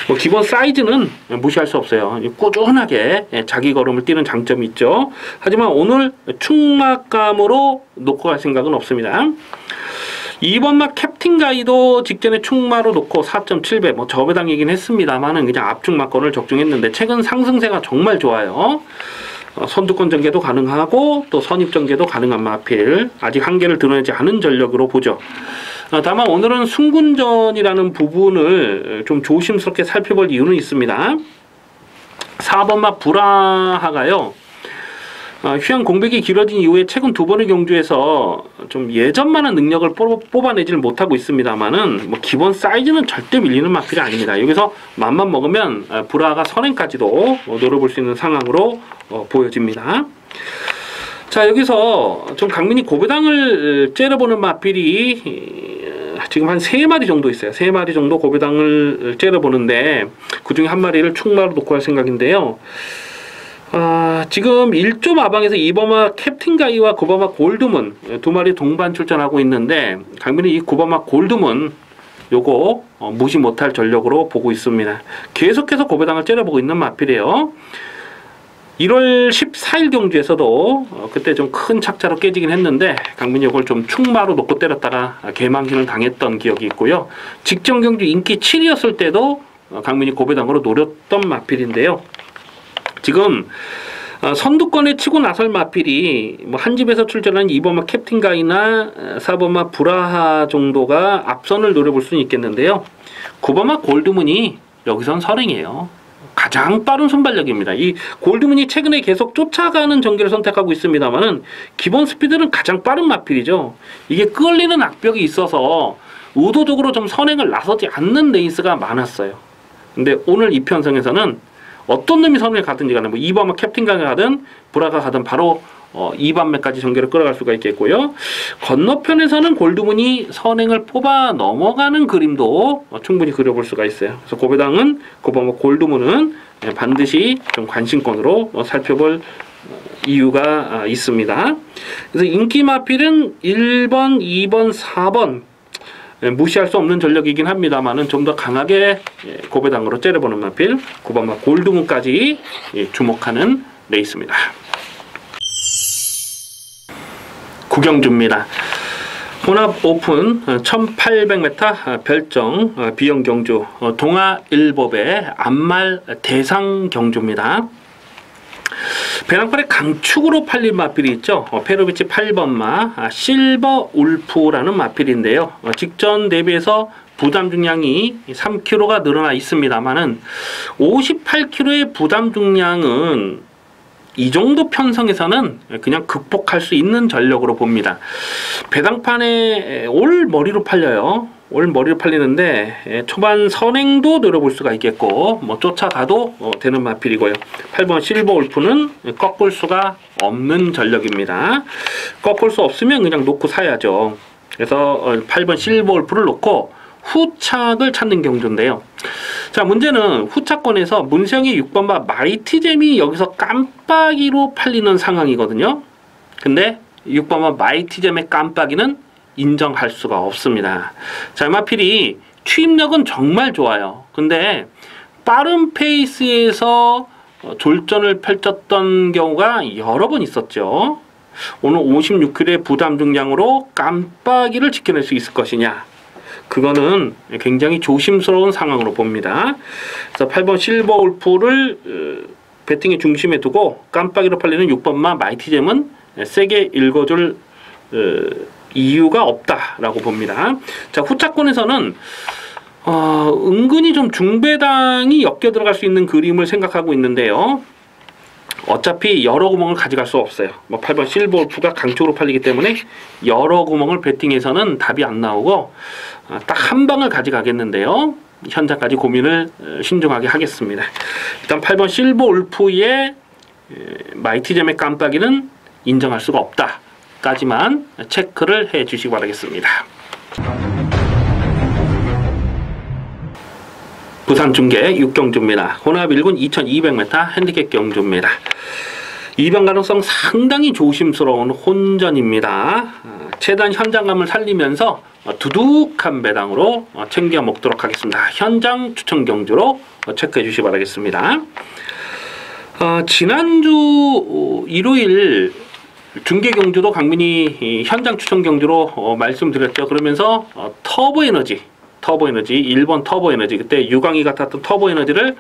Speaker 1: 뭐 기본 사이즈는 무시할 수 없어요. 꾸준하게 자기 걸음을 뛰는 장점이 있죠. 하지만 오늘 충마감으로 놓고 갈 생각은 없습니다. 2번마 캡틴 가이도 직전에 충마로 놓고 4.7배 뭐 저배당이긴 했습니다만은 그냥 압축 막건을 적중했는데 최근 상승세가 정말 좋아요. 선두권 전개도 가능하고 또 선입 전개도 가능한 마필 아직 한계를 드러내지 않은 전력으로 보죠. 다만 오늘은 승군전이라는 부분을 좀 조심스럽게 살펴볼 이유는 있습니다. 4번마 브라하가요. 휴양 공백이 길어진 이후에 최근 2번의 경주에서 좀 예전만한 능력을 뽑아내지를 못하고 있습니다만은 뭐 기본 사이즈는 절대 밀리는 마필이 아닙니다. 여기서 맘만 먹으면 브라가 선행까지도 노려볼 수 있는 상황으로 보여집니다. 자, 여기서 좀 강민이 고배당을 째려보는 마필이 지금 한 3마리 정도 있어요. 3마리 정도 고배당을 째려보는데 그 중에 한 마리를 충마로 놓고 할 생각인데요. 지금 1조 마방에서 2번마 캡틴 가이와 9번마 골드문 2마리 동반 출전하고 있는데 강민이 이 9번마 골드문 요거 무시 못할 전력으로 보고 있습니다. 계속해서 고배당을 째려보고 있는 마필이에요. 1월 14일 경주에서도 그때 좀 큰 착자로 깨지긴 했는데 강민이 이걸 좀 충마로 놓고 때렸다가 개망신을 당했던 기억이 있고요. 직전 경주 인기 7위였을 때도 강민이 고배당으로 노렸던 마필인데요. 지금 선두권에 치고 나설 마필이 뭐 한 집에서 출전한 2번마 캡틴 가이나 4번마 브라하 정도가 앞선을 노려볼 수는 있겠는데요. 9번마 골드문이 여기선 선행이에요. 가장 빠른 순발력입니다. 이 골드문이 최근에 계속 쫓아가는 전개를 선택하고 있습니다만은 기본 스피드는 가장 빠른 마필이죠. 이게 끌리는 악벽이 있어서 의도적으로 좀 선행을 나서지 않는 레이스가 많았어요. 근데 오늘 이 편성에서는 어떤 놈이 선행을 가든지 간에 뭐 2번만 캡틴가 가든 브라가 가든 바로 2반매까지 전개를 끌어갈 수가 있겠고요. 건너편에서는 골드문이 선행을 뽑아 넘어가는 그림도 충분히 그려볼 수가 있어요. 그래서 고배당은 골드문은 반드시 좀 관심권으로 살펴볼 이유가 있습니다. 그래서 인기 마필은 1번, 2번, 4번 무시할 수 없는 전력이긴 합니다만은 좀 더 강하게 고배당으로 째려보는 마필 9번 골드문까지 주목하는 레이스입니다. 구경주입니다. 혼합 오픈 1800m 별정 비영 경주 동아일보배 안말 대상 경주입니다. 배낭팔에 강축으로 팔린 마필이 있죠. 페로비치 8번마 실버 울프라는 마필인데요. 직전 대비해서 부담 중량이 3kg가 늘어나 있습니다만은 58kg의 부담 중량은 이 정도 편성에서는 그냥 극복할 수 있는 전력으로 봅니다. 배당판에 올 머리로 팔려요. 올 머리로 팔리는데 초반 선행도 노려볼 수가 있겠고 뭐 쫓아가도 되는 마필이고요. 8번 실버 울프는 꺾을 수가 없는 전력입니다. 꺾을 수 없으면 그냥 놓고 사야죠. 그래서 8번 실버 울프를 놓고 후착을 찾는 경주인데요. 자, 문제는 후차권에서 문세영의 6번마 마이티잼이 여기서 깜빡이로 팔리는 상황이거든요. 근데 6번마 마이티잼의 깜빡이는 인정할 수가 없습니다. 자, 마필이 추임력은 정말 좋아요. 근데 빠른 페이스에서 졸전을 펼쳤던 경우가 여러 번 있었죠. 오늘 56kg의 부담 중량으로 깜빡이를 지켜낼 수 있을 것이냐, 그거는 굉장히 조심스러운 상황으로 봅니다. 그래서 8번 실버 울프를 배팅의 중심에 두고 깜빡이로 팔리는 6번마 마이티잼은 세게 읽어줄 이유가 없다라고 봅니다. 자, 후차권에서는 은근히 좀 중배당이 엮여 들어갈 수 있는 그림을 생각하고 있는데요. 어차피 여러 구멍을 가져갈 수 없어요. 뭐 8번 실버 울프가 강쪽으로 팔리기 때문에 여러 구멍을 배팅해서는 답이 안 나오고 딱 한 방을 가져가겠는데요. 현장까지 고민을 신중하게 하겠습니다. 일단 8번 실버 울프의 마이티잼의 깜빡이는 인정할 수가 없다 까지만 체크를 해 주시기 바라겠습니다. 부산중계 6경주입니다. 혼합 1군 2200m 핸디캡 경주입니다. 이변 가능성 상당히 조심스러운 혼전입니다. 최대한 현장감을 살리면서 두둑한 배당으로 챙겨 먹도록 하겠습니다. 현장 추천 경주로 체크해 주시기 바라겠습니다. 지난주 일요일 중계 경주도 강민이 현장 추천 경주로 말씀드렸죠. 그러면서 터보에너지 1번 터보에너지, 그때 유광이 같았던 터보에너지를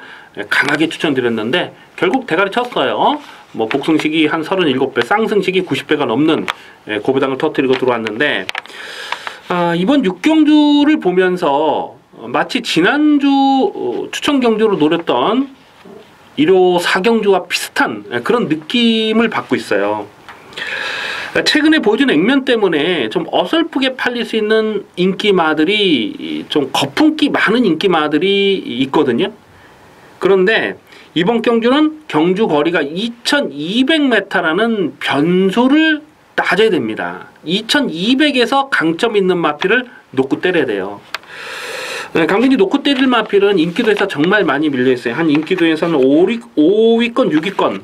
Speaker 1: 강하게 추천드렸는데 결국 대가리 쳤어요. 뭐 복승식이 한 37배, 쌍승식이 90배가 넘는 고배당을 터뜨리고 들어왔는데 이번 6경주를 보면서 마치 지난주 추천 경주로 노렸던 1호 4경주와 비슷한 그런 느낌을 받고 있어요. 최근에 보여준 액면 때문에 좀 어설프게 팔릴 수 있는 인기마들이, 좀 거품기 많은 인기마들이 있거든요. 그런데 이번 경주는 경주 거리가 2200m라는 변수를 따져야 됩니다. 2200에서 강점 있는 마필을 놓고 때려야 돼요. 강민이 놓고 때릴 마필은 인기도에서 정말 많이 밀려있어요. 한 인기도에서는 5위권, 6위권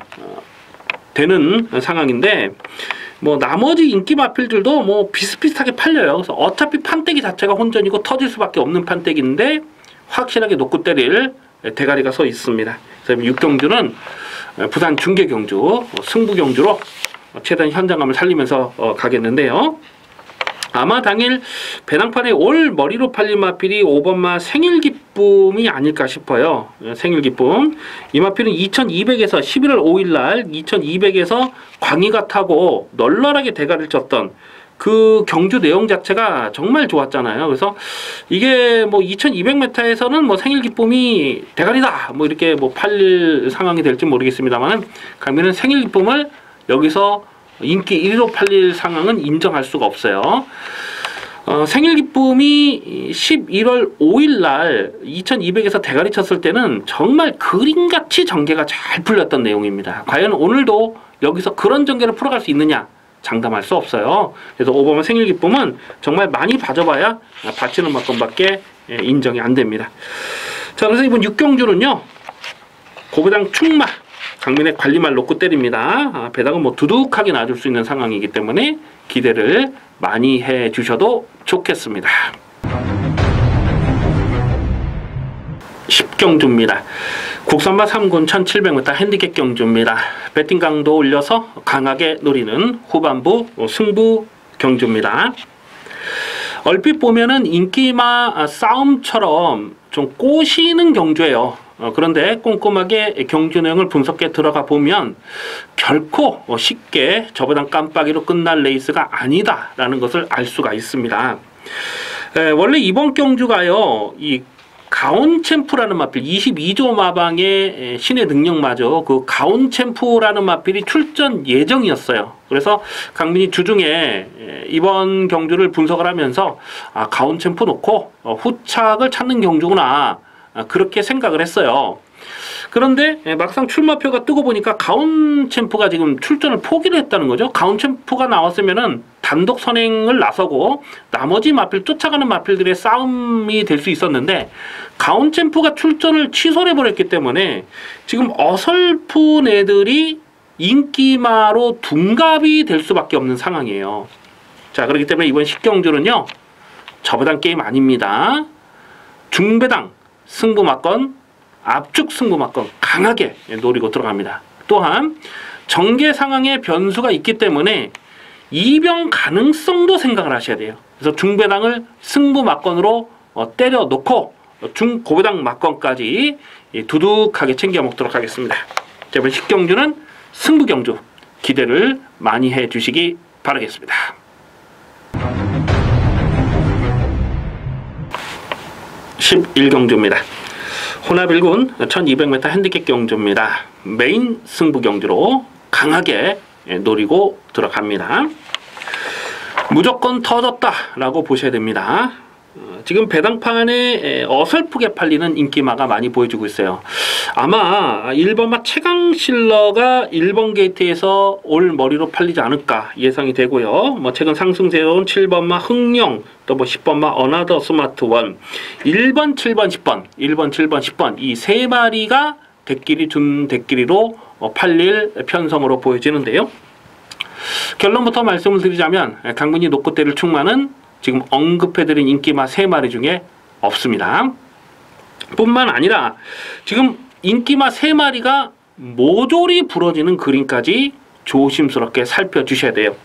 Speaker 1: 되는 상황인데 뭐 나머지 인기 마필들도 뭐 비슷비슷하게 팔려요. 그래서 어차피 판때기 자체가 혼전이고 터질 수밖에 없는 판때기인데 확실하게 놓고 때릴 대가리가 서 있습니다. 그래서 6경주는 부산 중계 경주, 승부 경주로 최대한 현장감을 살리면서 가겠는데요. 아마 당일 배당판에 올 머리로 팔린 마필이 5번마 생일 기쁨이 아닐까 싶어요. 생일 기쁨. 이 마필은 2200에서 11월 5일날 2200에서 광희가 타고 널널하게 대가리를 쳤던 그 경주 내용 자체가 정말 좋았잖아요. 그래서 이게 뭐 2200m에서는 뭐 생일 기쁨이 대가리다 뭐 이렇게 뭐 팔릴 상황이 될지 모르겠습니다만은 강민은 생일 기쁨을 여기서 인기 1위로 팔릴 상황은 인정할 수가 없어요. 생일 기쁨이 11월 5일날 2200에서 대가리 쳤을 때는 정말 그림같이 전개가 잘 풀렸던 내용입니다. 과연 오늘도 여기서 그런 전개를 풀어갈 수 있느냐? 장담할 수 없어요. 그래서 5번마 생일 기쁨은 정말 많이 봐줘봐야 받치는 만큼밖에 인정이 안 됩니다. 자, 그래서 이번 6경주는요. 고배당 충마 강민의 관리말 놓고 때립니다. 배당은 뭐 두둑하게 놔줄 수 있는 상황이기 때문에 기대를 많이 해 주셔도 좋겠습니다. 10경주입니다. 국선마 3군 1700m 핸디캡 경주입니다. 배팅 강도 올려서 강하게 노리는 후반부 승부 경주입니다. 얼핏 보면은 인기마 싸움처럼 좀 꼬시는 경주예요. 그런데 꼼꼼하게 경주 내용을 분석해 들어가 보면 결코 쉽게 저배당 깜빡이로 끝날 레이스가 아니다라는 것을 알 수가 있습니다. 원래 이번 경주가요, 이 가온챔프라는 마필 22조 마방의 신의 능력마저 그 가온챔프라는 마필이 출전 예정이었어요. 그래서 강민이 주중에 이번 경주를 분석을 하면서 가온챔프 놓고 후착을 찾는 경주구나 그렇게 생각을 했어요. 그런데 막상 출마표가 뜨고 보니까 가온챔프가 지금 출전을 포기를 했다는 거죠. 가온챔프가 나왔으면은 단독 선행을 나서고 나머지 마필 쫓아가는 마필들의 싸움이 될 수 있었는데 가온챔프가 출전을 취소를 해버렸기 때문에 지금 어설픈 애들이 인기마로 둔갑이 될 수밖에 없는 상황이에요. 자, 그렇기 때문에 이번 10경주는요 저배당 게임 아닙니다. 중배당 승부막건 압축 승부막건 강하게 노리고 들어갑니다. 또한 전개 상황에 변수가 있기 때문에 이변 가능성도 생각을 하셔야 돼요. 그래서 중배당을 승부막건으로 때려 놓고 중고배당 막건까지 두둑하게 챙겨 먹도록 하겠습니다. 자, 이번 10경주는 승부경주 기대를 많이 해 주시기 바라겠습니다. 11경주입니다. 혼합 1군 1200m 핸디캡 경주입니다. 메인 승부 경주로 강하게 노리고 들어갑니다. 무조건 터졌다 라고 보셔야 됩니다. 지금 배당판에 어설프게 팔리는 인기마가 많이 보여주고 있어요. 아마 1번마 최강실러가 1번 게이트에서 올 머리로 팔리지 않을까 예상이 되고요. 뭐 최근 상승세운 7번마 흥령, 또 뭐 10번마 어나더 스마트원, 1번, 7번, 10번, 1번, 7번, 10번 이 세 마리가 대끼리 준 대끼리로 팔릴 편성으로 보여지는데요. 결론부터 말씀을 드리자면 강민이 놓고 때릴 충마는 지금 언급해드린 인기마 3마리 중에 없습니다. 뿐만 아니라 지금 인기마 3마리가 모조리 부러지는 그림까지 조심스럽게 살펴주셔야 돼요.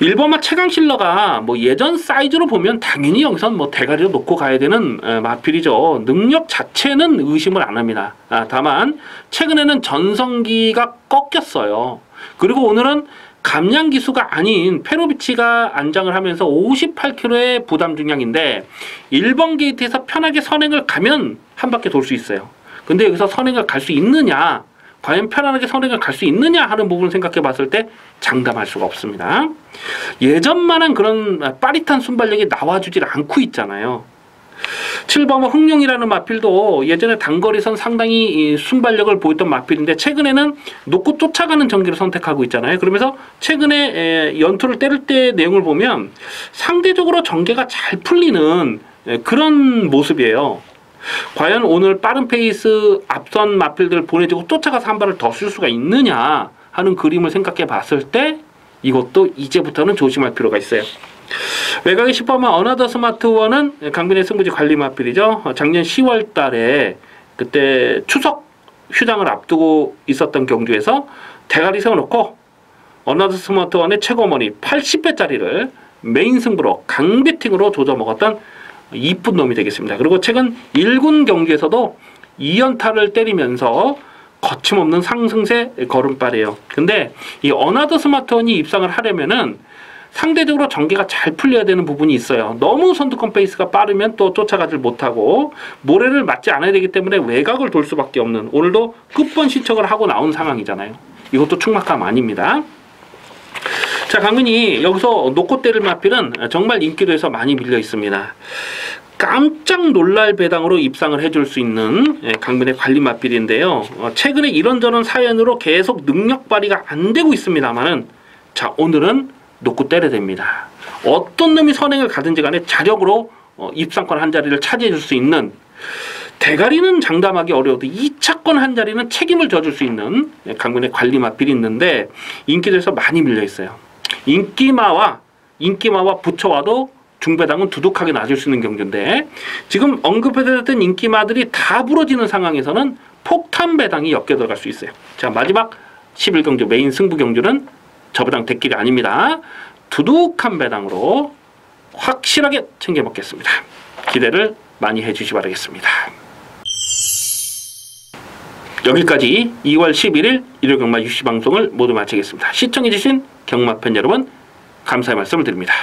Speaker 1: 1번마 최강실러가 뭐 예전 사이즈로 보면 당연히 여기선 뭐 대가리로 놓고 가야 되는 마필이죠. 능력 자체는 의심을 안 합니다. 다만 최근에는 전성기가 꺾였어요. 그리고 오늘은 감량 기수가 아닌 페로비치가 안장을 하면서 58kg의 부담 중량인데 1번 게이트에서 편하게 선행을 가면 한 바퀴 돌 수 있어요. 근데 여기서 선행을 갈 수 있느냐, 과연 편안하게 선행을 갈 수 있느냐 하는 부분을 생각해 봤을 때 장담할 수가 없습니다. 예전만한 그런 빠릿한 순발력이 나와주질 않고 있잖아요. 7번마 흥룡이라는 마필도 예전에 단거리선 상당히 순발력을 보였던 마필인데 최근에는 놓고 쫓아가는 전기를 선택하고 있잖아요. 그러면서 최근에 연투를 때릴 때 내용을 보면 상대적으로 전개가 잘 풀리는 그런 모습이에요. 과연 오늘 빠른 페이스 앞선 마필들을 보내주고 쫓아가서 한 발을 더 쓸 수가 있느냐 하는 그림을 생각해 봤을 때 이것도 이제부터는 조심할 필요가 있어요. 외곽의 10번마 어나더 스마트원은 강민의 승부지 관리 마필이죠. 작년 10월 달에 그때 추석 휴장을 앞두고 있었던 경주에서 대가리 세워놓고 어나더 스마트원의 최고머니 80배짜리를 메인 승부로 강배팅으로 조져 먹었던 이쁜 놈이 되겠습니다. 그리고 최근 1군 경기에서도 2연타를 때리면서 거침없는 상승세 걸음발이에요. 근데 이 어나더 스마트원이 입상을 하려면은 상대적으로 전개가 잘 풀려야 되는 부분이 있어요. 너무 선두권 페이스가 빠르면 또 쫓아가질 못하고 모래를 맞지 않아야 되기 때문에 외곽을 돌 수밖에 없는, 오늘도 끝번 신청을 하고 나온 상황이잖아요. 이것도 촉막감 아닙니다. 자, 강민이 여기서 놓고 때릴 마필은 정말 인기도에서 많이 밀려 있습니다. 깜짝 놀랄 배당으로 입상을 해줄 수 있는 강민의 관리 마필인데요. 최근에 이런저런 사연으로 계속 능력 발휘가 안 되고 있습니다만은, 자, 오늘은 놓고 때려야 됩니다. 어떤 놈이 선행을 가든지 간에 자력으로 입상권 한 자리를 차지해 줄 수 있는, 대가리는 장담하기 어려워도 2차권 한 자리는 책임을 져줄 수 있는 강민의 관리 마필이 있는데 인기도에서 많이 밀려 있어요. 인기마와 붙여와도 중배당은 두둑하게 낮을 수 있는 경주인데, 지금 언급해드렸던 인기마들이 다 부러지는 상황에서는 폭탄 배당이 엮여 들어갈 수 있어요. 자, 마지막 11경주 메인 승부 경주는 저 배당 대길이 아닙니다. 두둑한 배당으로 확실하게 챙겨 먹겠습니다. 기대를 많이 해주시 바라겠습니다. 여기까지 2월 11일 일요 경마 유시 방송을 모두 마치겠습니다. 시청해주신 경마팬 여러분, 감사의 말씀을 드립니다.